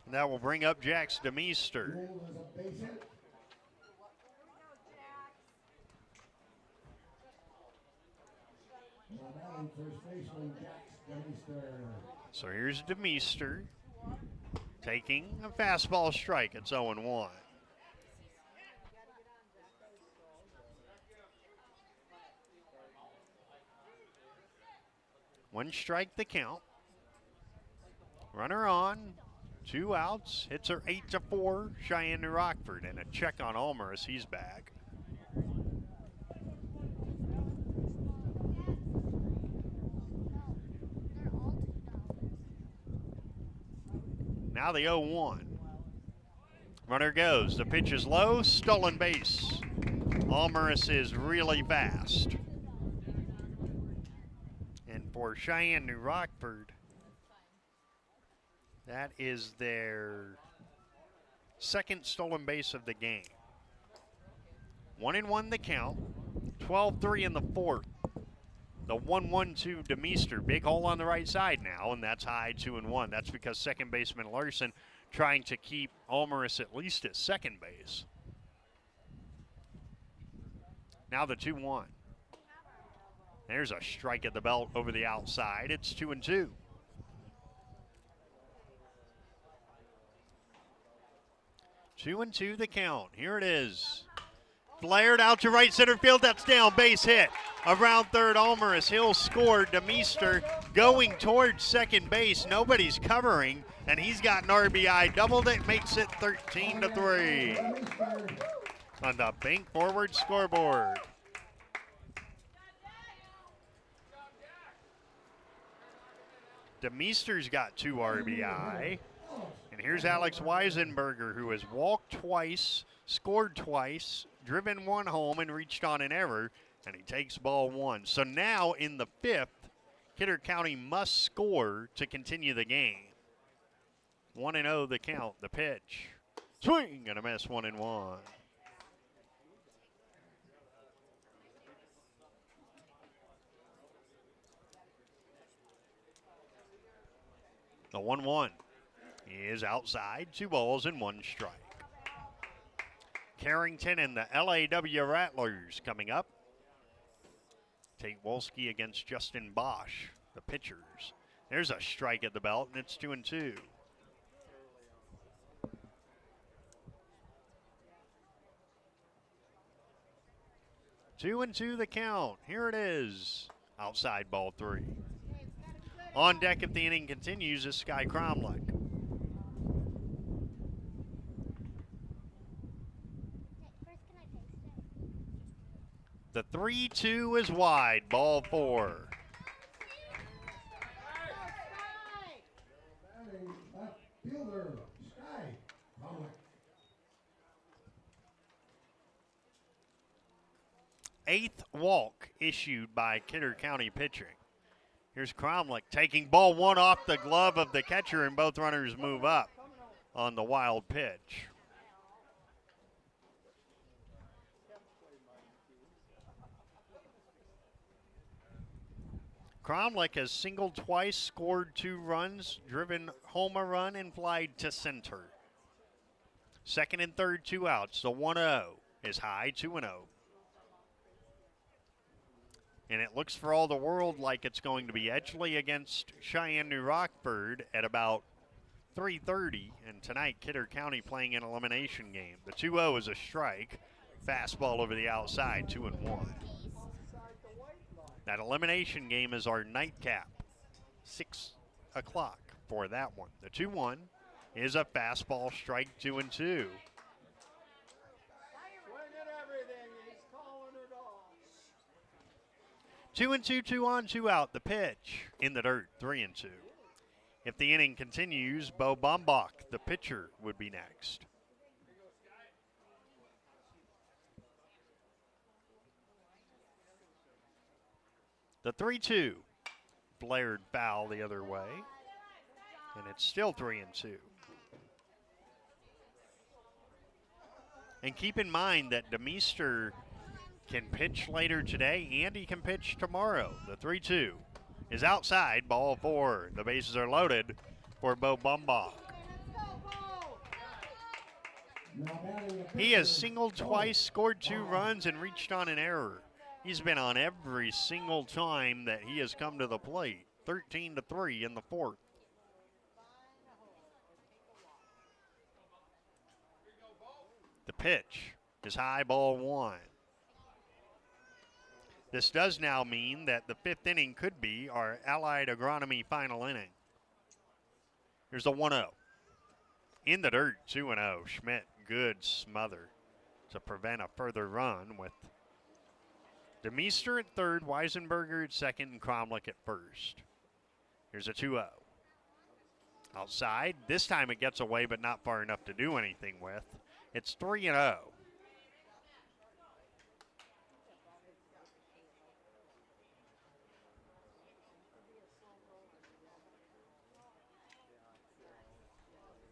Speaker 2: And that will bring up Jax DeMeester. So here's DeMeester taking a fastball strike. It's 0-1. One strike the count. Runner on, 2 outs. Hits are 8-4. Sheyenne-New Rockford, and a check on Almaris. He's back. Now the 0-1. Runner goes. The pitch is low. Stolen base. Almaris is really fast. And for Sheyenne-New Rockford, that is their 2nd stolen base of the game. 1-1 the count. 12-3 in the 4th. The 1-1-2 DeMeester. Big hole on the right side now, and that's high, 2-1. That's because second baseman Larson trying to keep Almaris at least at second base. Now the 2-1. There's a strike at the belt over the outside. It's 2-2. Two and 2 the count. Here it is. Flared out to right center field. That's down. Base hit. Around third, Almaris. He'll score. DeMeester going towards second base. Nobody's covering, and he's got an RBI. Doubled it, makes it 13-3 on the Bank Forward scoreboard. DeMeester's got 2 RBI. And here's Alex Weisenberger, who has walked twice, scored twice, driven 1 home, and reached on an error, and he takes ball 1. So now in the 5th, Kidder County must score to continue the game. 1-0 the count, the pitch. Swing and a miss, 1-1. The 1-1 is outside, 2 balls and 1 strike. Carrington and the LAW Rattlers coming up. Tate Wolski against Justin Bosch, the pitchers. There's a strike at the belt, and it's 2-2. Two and 2 the count. Here it is. Outside ball 3. On deck if the inning continues is Sky Cromlech. The 3-2 is wide, ball 4. Eighth walk issued by Kidder County pitching. Here's Cromlech taking ball 1 off the glove of the catcher, and both runners move up on the wild pitch. Cromlech has singled twice, scored 2 runs, driven home a run, and flied to center. Second and third, 2 outs. The 1-0 is high, 2-0. And it looks for all the world like it's going to be Edgley against Sheyenne-New Rockford at about 3:30, and tonight Kidder County playing an elimination game. The 2-0 is a strike. Fastball over the outside, 2-1. That elimination game is our nightcap, 6 o'clock for that one. The 2-1 is a fastball, strike 2-2. 2-2, 2-on, 2 out. The pitch in the dirt, 3-2. If the inning continues, Bo Bombach, the pitcher, would be next. The 3-2 flared foul the other way, and it's still 3-2. And keep in mind that DeMeester can pitch later today and he can pitch tomorrow. The 3-2 is outside, ball 4. The bases are loaded for Bo Bombach. He has singled twice, scored 2 runs, and reached on an error. He's been on every single time that he has come to the plate. 13-3 in the 4th. The pitch is high, ball 1. This does now mean that the 5th inning could be our Allied Agronomy final inning. Here's a 1-0. In the dirt, 2-0. Schmidt, good smother to prevent a further run with DeMeester at third, Weisenberger at second, and Cromlich at first. Here's a 2-0. Outside. This time it gets away, but not far enough to do anything with. It's 3-0.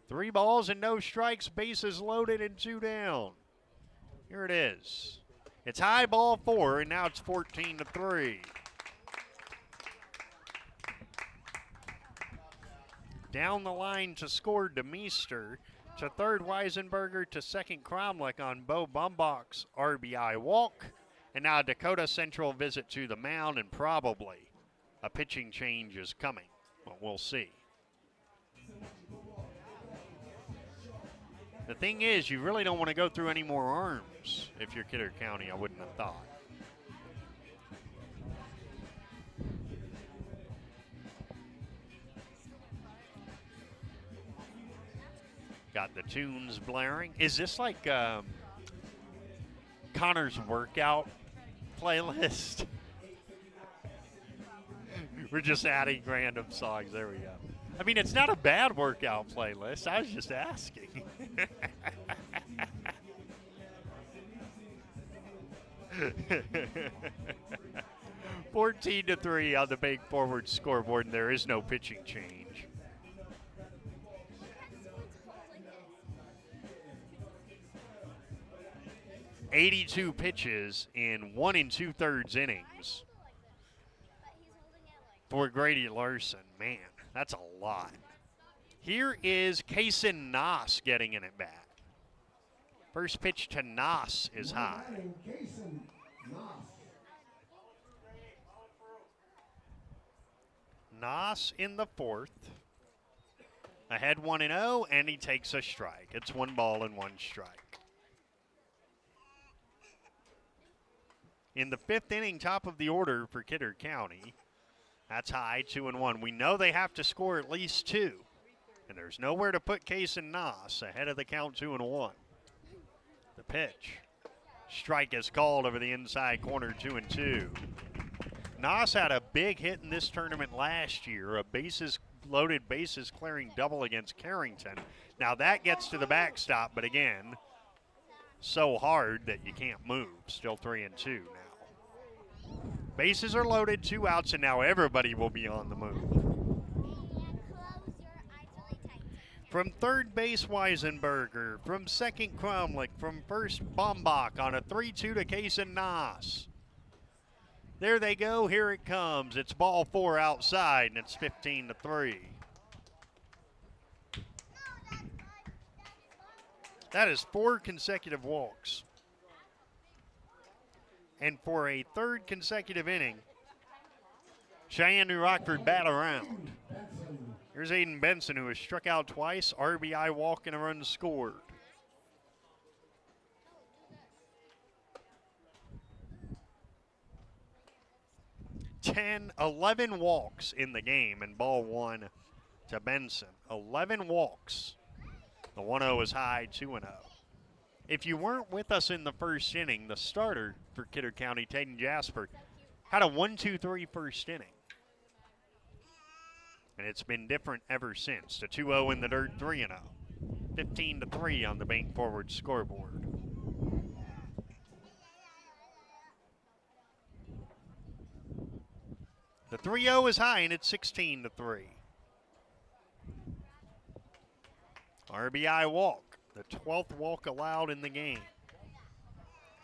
Speaker 2: Three balls and no strikes, bases loaded and 2 down. Here it is. It's high, ball 4, and now it's 14-3. Down the line to score DeMeester, to third Weisenberger, to second Cromlich on Bo Bombach's RBI walk. And now Dakota Central visit to the mound, and probably a pitching change is coming. But we'll see. The thing is, you really don't want to go through any more arms if you're Kidder County, I wouldn't have thought. Got the tunes blaring. Is this like Connor's workout playlist? We're just adding random songs. There we go. I mean, it's not a bad workout playlist. I was just asking. 14-3 on the big forward scoreboard, and there is no pitching change. $82 pitches in 1 2/3 innings for Grady Larson. Man, that's a lot. Here is Kaysen Noss getting in at bat. First pitch to Noss is high. Noss in the 4th. Ahead 1-0, and he takes a strike. It's 1 ball and 1 strike. In the 5th inning, top of the order for Kidder County. That's high, 2-1. We know they have to score at least 2. And there's nowhere to put Kaysen Noss ahead of the count, 2-1. The pitch. Strike is called over the inside corner, 2-2. Noss had a big hit in this tournament last year, a bases-loaded, bases-clearing double against Carrington. Now that gets to the backstop, but again, so hard that you can't move. Still 3-2 now. Bases are loaded, 2 outs, and now everybody will be on the move. From third base, Weisenberger. From second, Cromlich. From first, Bombach on a 3-2 to Kaysen Noss. There they go. Here it comes. It's ball 4 outside, and it's 15-3. That is 4 consecutive walks. And for a 3rd consecutive inning, Cheyenne-New Rockford bat around. Here's Aiden Benson, who has struck out twice, RBI walk, and a run scored. Ten, 11 walks in the game, and ball one to Benson. 11 walks. The 1-0 is high, 2-0. If you weren't with us in the first inning, the starter for Kidder County, Taden Jasper, had a 1-2-3 first inning. And it's been different ever since. The 2-0 in the dirt, 3-0. 15-3 on the Bank Forward scoreboard. The 3-0 is high, and it's 16-3. RBI walk, the 12th walk allowed in the game.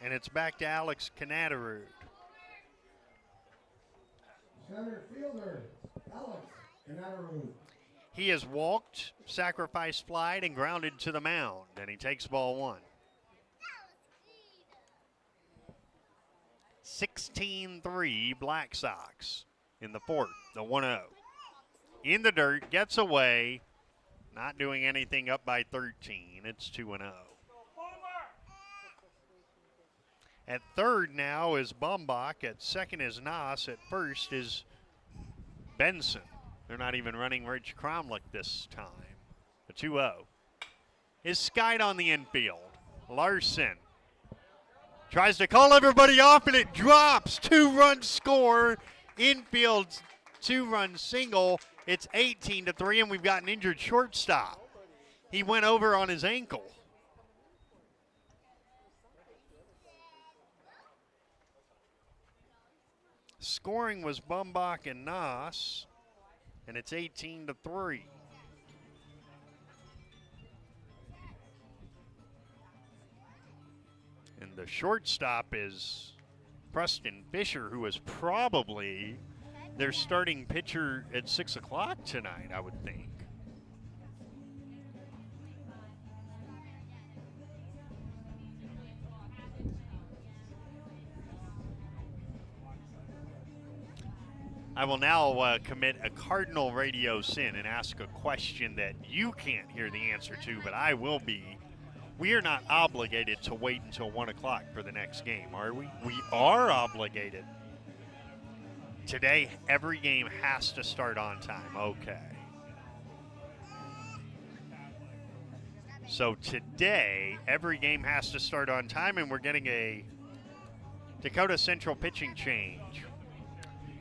Speaker 2: And it's back to Alex Canadarud.
Speaker 10: Center fielder, Alex Canadarud.
Speaker 2: He has walked, sacrificed flied, and grounded to the mound, and he takes ball one. 16-3 Black Sox in the fourth, the 1-0. In the dirt, gets away, not doing anything, up by 13. It's 2-0. At third now is Bumbach. At second is Nas. At first is Benson. They're not even running Rich Cromlick this time. The 2-0 is skied on the infield. Larson tries to call everybody off, and it drops. 2-run score. Infield 2-run single. It's 18-3, and we've got an injured shortstop. He went over on his ankle. Scoring was Bumbach and Nas, and it's 18-3. And the shortstop is Preston Fisher, who is probably their starting pitcher at 6 o'clock tonight, I would think. I will now commit a cardinal radio sin and ask a question that you can't hear the answer to, but I will be. We are not obligated to wait until 1 o'clock for the next game, are we? We are obligated. Today, every game has to start on time. Okay. So today, every game has to start on time, and we're getting a Dakota Central pitching change.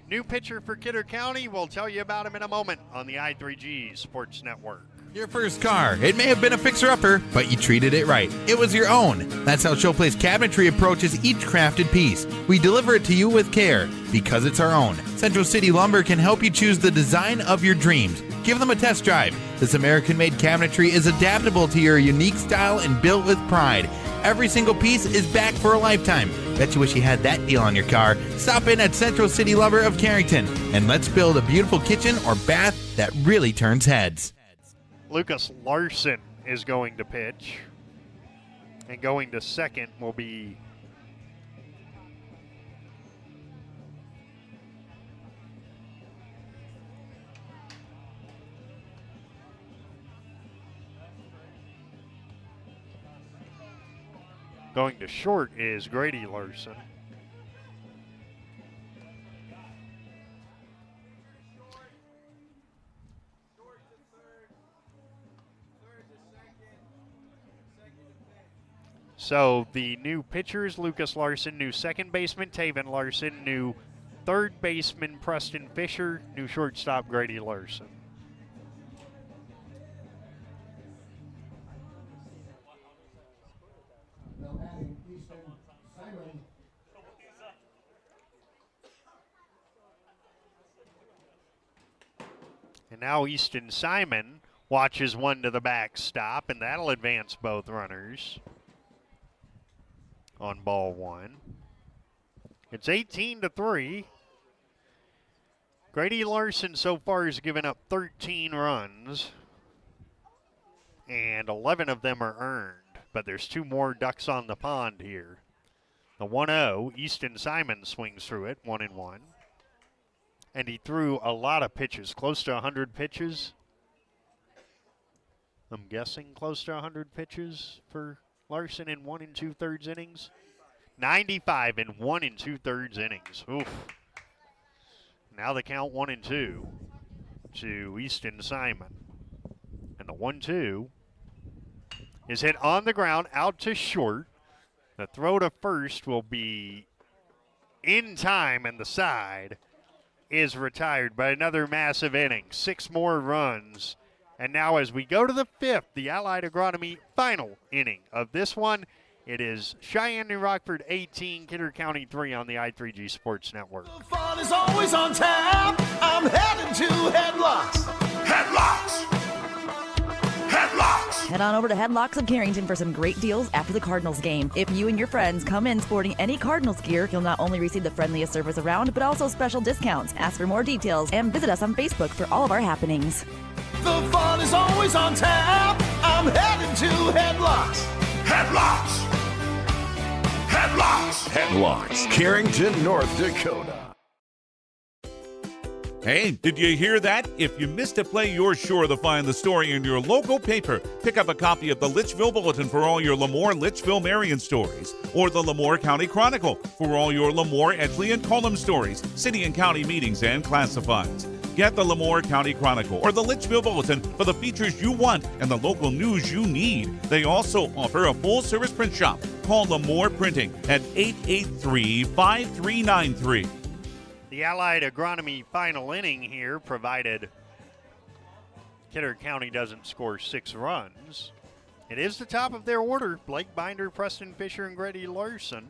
Speaker 2: New pitcher for Kidder County. We'll tell you about him in a moment on the I3G Sports Network.
Speaker 1: Your first car. It may have been a fixer-upper, but you treated it right. It was your own. That's how Showplace Cabinetry approaches each crafted piece. We deliver it to you with care, because it's our own. Central City Lumber can help you choose the design of your dreams. Give them a test drive. This American-made cabinetry is adaptable to your unique style and built with pride. Every single piece is back for a lifetime. Bet you wish you had that deal on your car. Stop in at Central City Lumber of Carrington, and let's build a beautiful kitchen or bath that really turns heads.
Speaker 2: Lucas Larson is going to pitch. And going to second will be going to short is Grady Larson. So the new pitchers, Lucas Larson, new second baseman, Taven Larson, new third baseman, Preston Fisher, new shortstop, Grady Larson. And now Easton Simon watches one to the backstop, and that'll advance both runners on ball one. It's 18-3. Grady Larson so far has given up 13 runs, and 11 of them are earned, but there's two more ducks on the pond here. The 1-0, Easton Simon swings through it, 1-1. And he threw a lot of pitches, close to 100 pitches. I'm guessing close to 100 pitches for Larson in 1 2/3 innings. 95 in 1 2/3 innings. Oof. Now the count 1-2 to Easton Simon. And the 1-2 is hit on the ground out to short. The throw to first will be in time, and the side is retired by another massive inning. 6 more runs. And now as we go to the 5th, the Allied Agronomy final inning of this one, it is Sheyenne-New Rockford 18, Kidder County 3 on the I3G Sports Network.
Speaker 3: Fun is always on tap. I'm heading to Headlocks. Headlocks. Headlocks.
Speaker 4: Head on over to Headlocks of Carrington for some great deals after the Cardinals game. If you and your friends come in sporting any Cardinals gear, you'll not only receive the friendliest service around, but also special discounts. Ask for more details and visit us on Facebook for all of our happenings.
Speaker 3: The fun is always on tap. I'm heading to Headlocks. Headlocks.
Speaker 5: Headlocks. Headlocks. Carrington, North Dakota.
Speaker 6: Hey, did you hear that? If you missed a play, you're sure to find the story in your local paper. Pick up a copy of the Litchfield Bulletin for all your Lemoore Litchfield Marion stories, or the Lemoore County Chronicle for all your Lemoore, Edgeley, and Cullum stories, city and county meetings, and classifieds. Get the Lemoore County Chronicle or the Litchfield Bulletin for the features you want and the local news you need. They also offer a full-service print shop. Call Lemoore Printing at 883-5393.
Speaker 2: The Allied Agronomy final inning here, provided Kidder County doesn't score 6 runs. It is the top of their order. Blake Binder, Preston Fisher, and Grady Larson.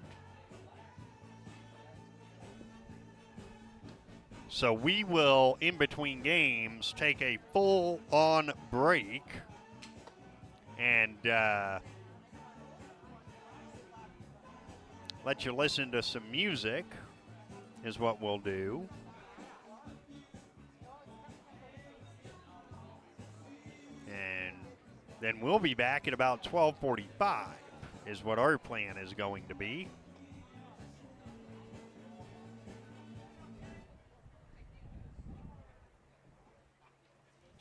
Speaker 2: So we will, in between games, take a full-on break and let you listen to some music is what we'll do. And then we'll be back at about 12:45 is what our plan is going to be.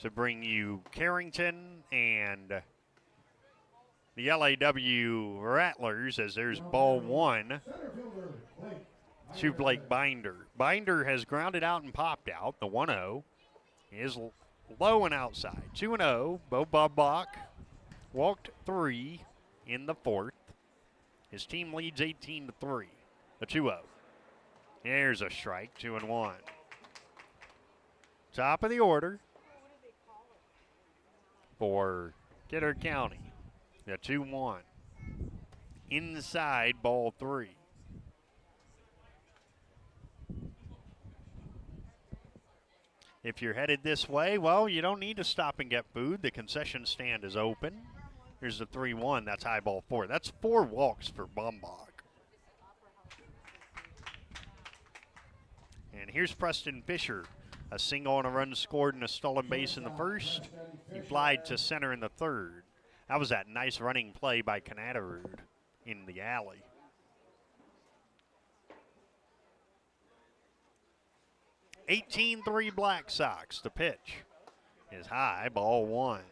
Speaker 2: To bring you Carrington and the LAW Rattlers as there's ball 1 to Blake Binder. Binder has grounded out and popped out. The 1-0 is low and outside. 2-0, Bo Bobbach walked 3 in the 4th. His team leads 18-3. The 2-0. There's a strike, 2-1. Top of the order for Kidder County. The 2-1. Inside ball 3. If you're headed this way, well, you don't need to stop and get food. The concession stand is open. Here's the 3-1. That's high ball 4. That's 4 walks for Bombach. And here's Preston Fisher. A single and a run scored and a stolen base in the first. He flied to center in the 3rd. That was that nice running play by Canadarud in the alley. (18-3) Black Sox. The pitch is high, ball 1.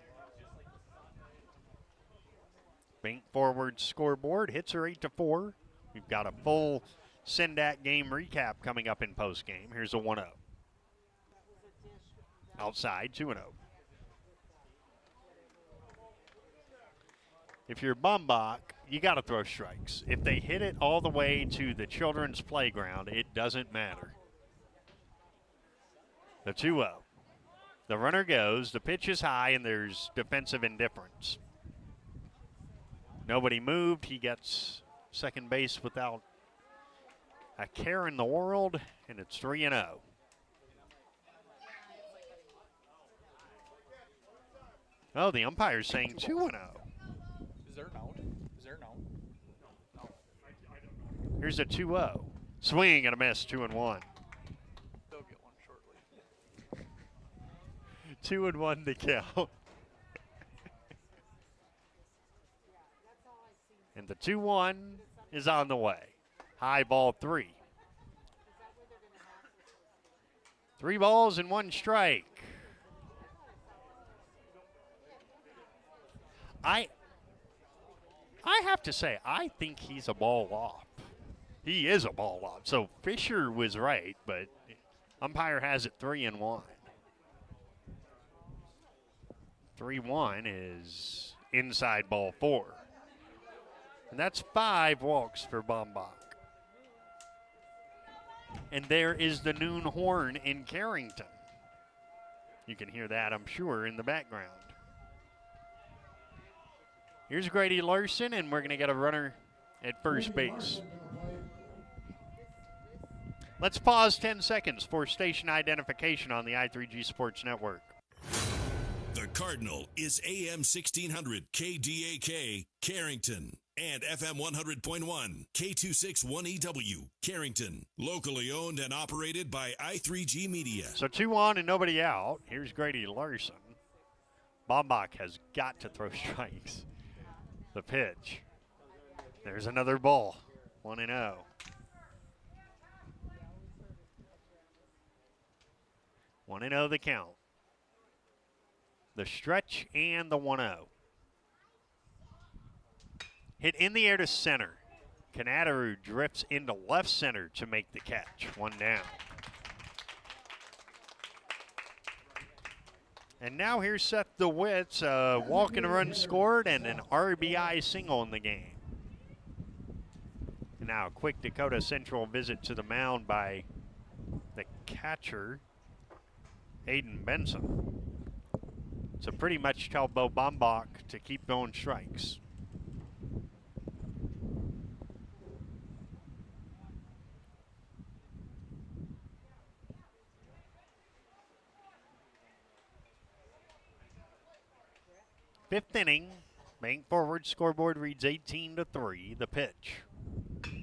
Speaker 2: Bank Forward scoreboard. Hits are 8-4. We've got a full Sendak game recap coming up in postgame. Here's a 1-0. Outside, 2-0. If you're Bombach, you got to throw strikes. If they hit it all the way to the children's playground, it doesn't matter. The 2-0. The runner goes, the pitch is high, and there's defensive indifference. Nobody moved. He gets second base without a care in the world, and it's 3-0. Oh, the umpire's saying 2-0.
Speaker 19: Is there an out? Is there an out? No.
Speaker 2: Here's a 2-0. Swing and a miss, 2-1. 2-1 to count. And the 2-1 is on the way. High ball 3. 3 balls and 1 strike. I have to say, I think he's a ball off. He is a ball off. So Fisher was right, but umpire has it 3-1. 3-1 is inside ball 4. And that's 5 walks for Bombach. And there is the noon horn in Carrington. You can hear that, I'm sure, in the background. Here's Grady Larson, and we're going to get a runner at first base. Let's pause 10 seconds for station identification on the I3G Sports Network.
Speaker 16: The Cardinal is AM 1600 KDAK, Carrington, and FM 100.1 K261EW, Carrington. Locally owned and operated by I3G Media.
Speaker 2: So 2 on and nobody out. Here's Grady Larson. Bombach has got to throw strikes. The pitch. There's another ball. 1-0. 1-0 the count. The stretch and the 1-0. Hit in the air to center. Canadaru drifts into left center to make the catch. 1 down. And now here's Seth DeWitt's walk and run scored and an RBI single in the game. And now a quick Dakota Central visit to the mound by the catcher, Aiden Benson. So pretty much tell Bo Bombach to keep going strikes. Fifth inning, Bank Forward scoreboard reads 18-3. The pitch.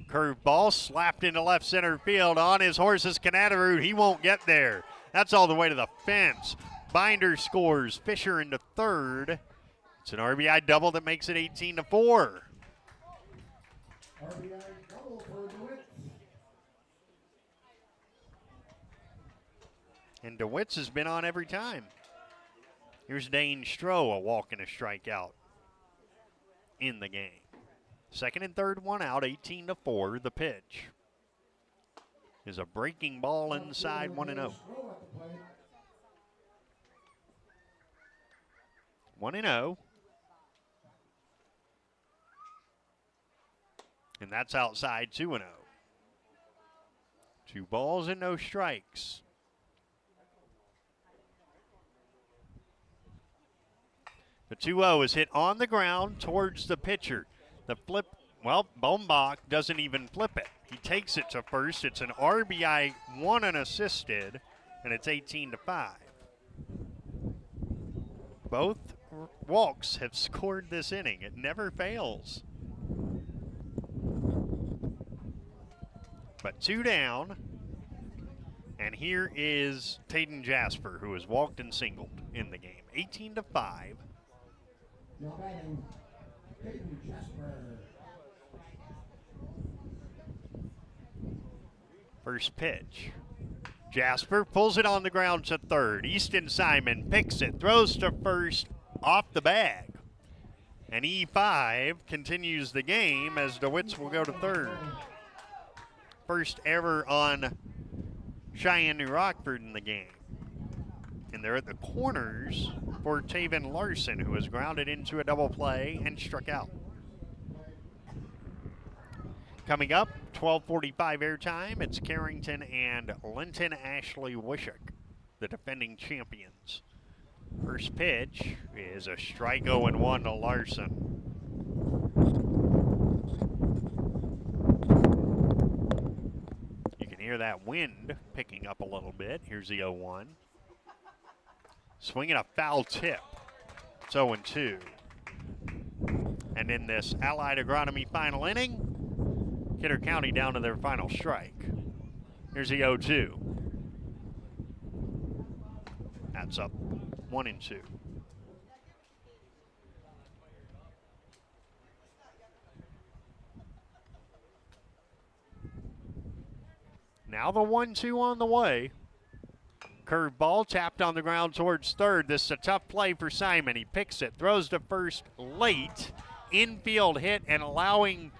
Speaker 2: Curved ball slapped into left center field. On his horse is Canadaru. He won't get there. That's all the way to the fence. Binder scores. Fisher into third. It's an RBI double that makes it 18-4.
Speaker 10: RBI double for DeWitt.
Speaker 2: And DeWitt's has been on every time. Here's Dane Stroh, a walk and a strikeout in the game. Second and third, 1 out, 18-4. The pitch is a breaking ball inside, 1-0. 1-0. And that's outside, 2-0. 2 balls and no strikes. The 2-0 is hit on the ground towards the pitcher. The flip, well, Bombach doesn't even flip it. He takes it to first. It's an RBI, 1 unassisted, and it's 18-5. Both walks have scored this inning. It never fails. But 2 down. And here is Taden Jasper, who has walked and singled in the game. 18-5.
Speaker 10: Now batting, Peyton Jasper.
Speaker 2: First pitch. Jasper pulls it on the ground to third. Easton Simon picks it, throws to first, off the bag. And E5 continues the game as DeWitt's will go to third. First ever on Sheyenne-New Rockford in the game. And they're at the corners for Taven Larson, who has grounded into a double play and struck out. Coming up, 12:45 airtime, it's Carrington and Linton Ashley Wishick, the defending champions. First pitch is a strike 0-1 to Larson. You can hear that wind picking up a little bit. Here's the 0-1. Swinging a foul tip. It's 0-2. And in this Allied Agronomy final inning, Kidder County down to their final strike. Here's the 0-2. That's up 1-2. Now the 1-2 on the way. Curve ball tapped on the ground towards third. This is a tough play for Simon. He picks it, throws to first late. Infield hit and allowing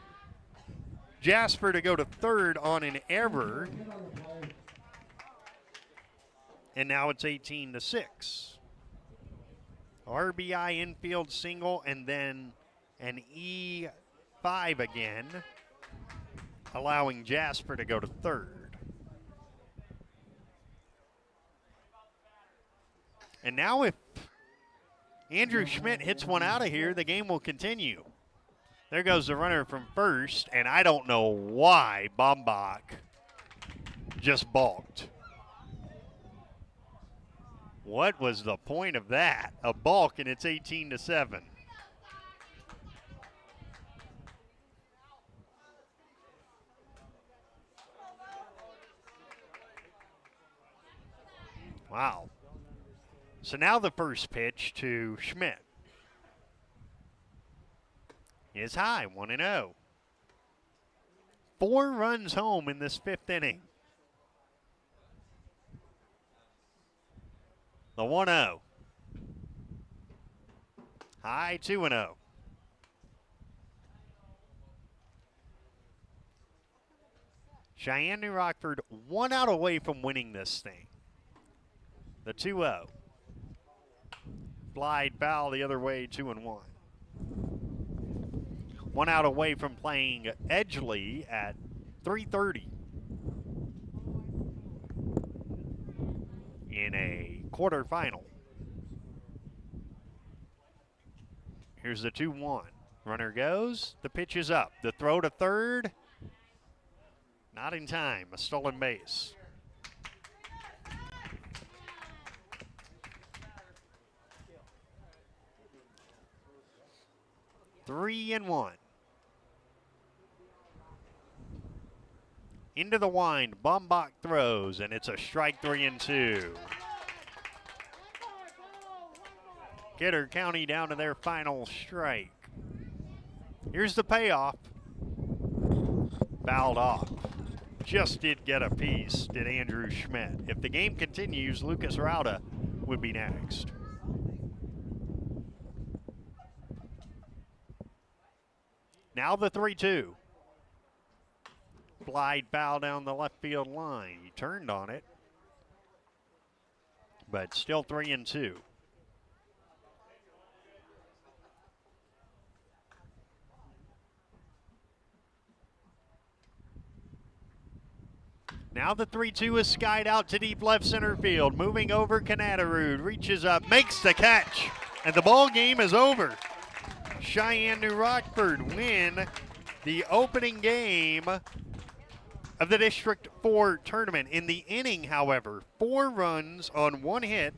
Speaker 2: Jasper to go to third on an error. And now it's 18-6. RBI infield single and then an E5 again, allowing Jasper to go to third. And now if Andrew Schmidt hits one out of here, the game will continue. There goes the runner from first, and I don't know why Bombach just balked. What was the point of that? A balk, and it's 18-7. Wow. So now the first pitch to Schmidt is high, 1-0. 4 runs home in this 5th inning. The 1-0. High 2-0. Sheyenne-New Rockford 1 out away from winning this thing. The 2-0. Glide foul the other way, 2-1. 1 out away from playing Edgeley at 3:30 in a quarterfinal. Here's the 2-1. Runner goes. The pitch is up. The throw to third. Not in time. A stolen base. Three and 1. Into the wind, Bombach throws, and it's a strike 3-2. Kidder County down to their final strike. Here's the payoff. Fouled off. Just did get a piece, did Andrew Schmidt. If the game continues, Lucas Rauda would be next. Now the 3-2. Glide foul down the left field line. He turned on it, but still 3-2. Now the 3-2 is skied out to deep left center field. Moving over, Canadarud reaches up, makes the catch, and the ball game is over. Sheyenne-New Rockford win the opening game of the District 4 tournament. In the inning, however, 4 runs on 1 hit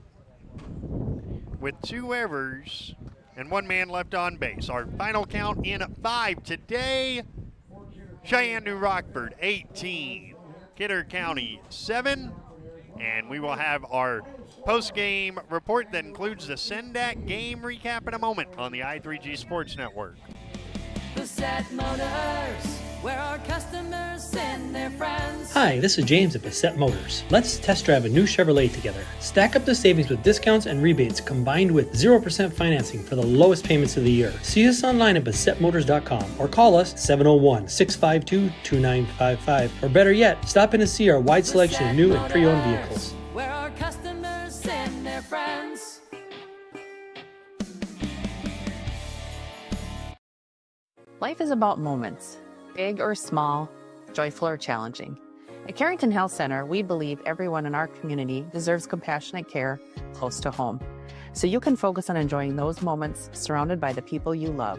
Speaker 2: with 2 errors and 1 man left on base. Our final count in 5 today. Sheyenne-New Rockford 18, Kidder County 7, and we will have our post-game report that includes the Sendak game recap in a moment on the I3G Sports Network.
Speaker 7: Bassett Motors, where our customers send their friends.
Speaker 8: Hi, this is James at Bassett Motors. Let's test drive a new Chevrolet together. Stack up the savings with discounts and rebates combined with 0% financing for the lowest payments of the year. See us online at BassettMotors.com or call us 701-652-2955. Or better yet, stop in to see our wide selection of new and pre-owned vehicles.
Speaker 7: Where our customers send their friends.
Speaker 9: Life is about moments, big or small, joyful or challenging. At Carrington Health Center, we believe everyone in our community deserves compassionate care close to home, so you can focus on enjoying those moments surrounded by the people you love.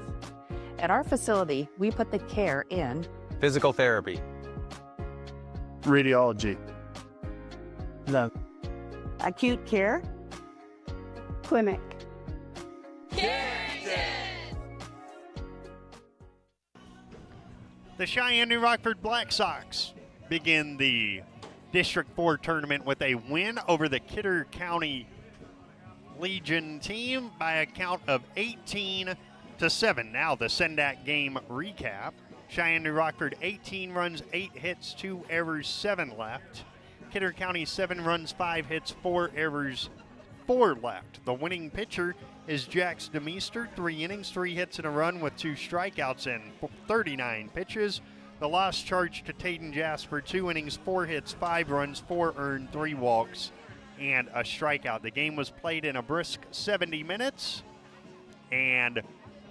Speaker 9: At our facility, we put the care in
Speaker 20: physical therapy,
Speaker 21: radiology,
Speaker 11: the acute care clinic.
Speaker 2: The Sheyenne-New Rockford Black Sox begin the District 4 tournament with a win over the Kidder County Legion team by a count of 18-7. Now the Sendak game recap. Sheyenne-New Rockford 18 runs, 8 hits, 2 errors, 7 left. Kidder County 7 runs, 5 hits, 4 errors, 4 left. The winning pitcher is Jax DeMeester, 3 innings, 3 hits and a run with 2 strikeouts in 39 pitches. The loss charge to Taden Jasper, 2 innings, 4 hits, 5 runs, 4 earned, 3 walks, and a strikeout. The game was played in a brisk 70 minutes, and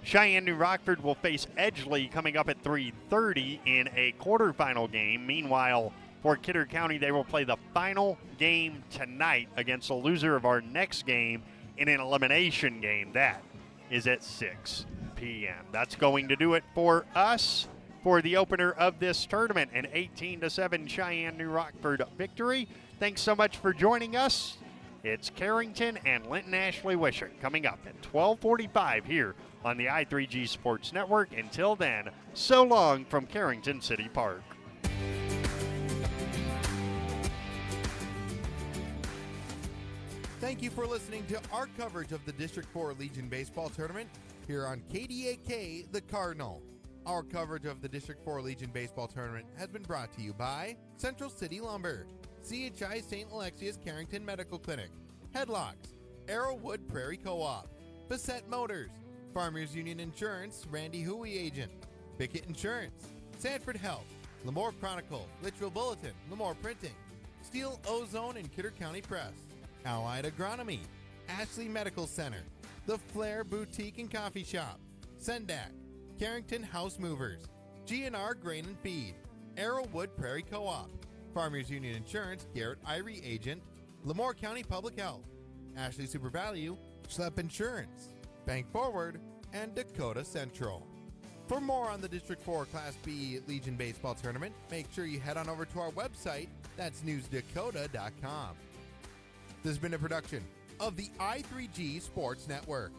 Speaker 2: Sheyenne-New Rockford will face Edgeley coming up at 3:30 in a quarterfinal game. Meanwhile, for Kidder County, they will play the final game tonight against the loser of our next game in an elimination game. That is at 6 p.m. That's going to do it for us for the opener of this tournament, an 18-7 Sheyenne-New Rockford victory. Thanks so much for joining us. It's Carrington and Linton Ashley Wishart coming up at 12:45 here on the I3G Sports Network. Until then, so long from Carrington City Park.
Speaker 1: Thank you for listening to our coverage of the District 4 Legion Baseball Tournament here on KDAK, The Cardinal. Our coverage of the District 4 Legion Baseball Tournament has been brought to you by Central City Lumber, CHI St. Alexius Carrington Medical Clinic, Headlocks, Arrowwood Prairie Co-op, Bassett Motors, Farmers Union Insurance, Randy Huey Agent, Bickett Insurance, Sanford Health, Lemoore Chronicle, Litchfield Bulletin, Lemoore Printing, Steel Ozone and Kidder County Press, Allied Agronomy, Ashley Medical Center, The Flair Boutique and Coffee Shop, Sendak, Carrington House Movers, GNR Grain and Feed, Arrowwood Prairie Co-op, Farmers Union Insurance, Garrett Irie Agent, Lemoore County Public Health, Ashley Super Value, Schlepp Insurance, Bank Forward, and Dakota Central. For more on the District 4 Class B Legion Baseball Tournament, make sure you head on over to our website. That's newsdakota.com. This has been a production of the I3G Sports Network.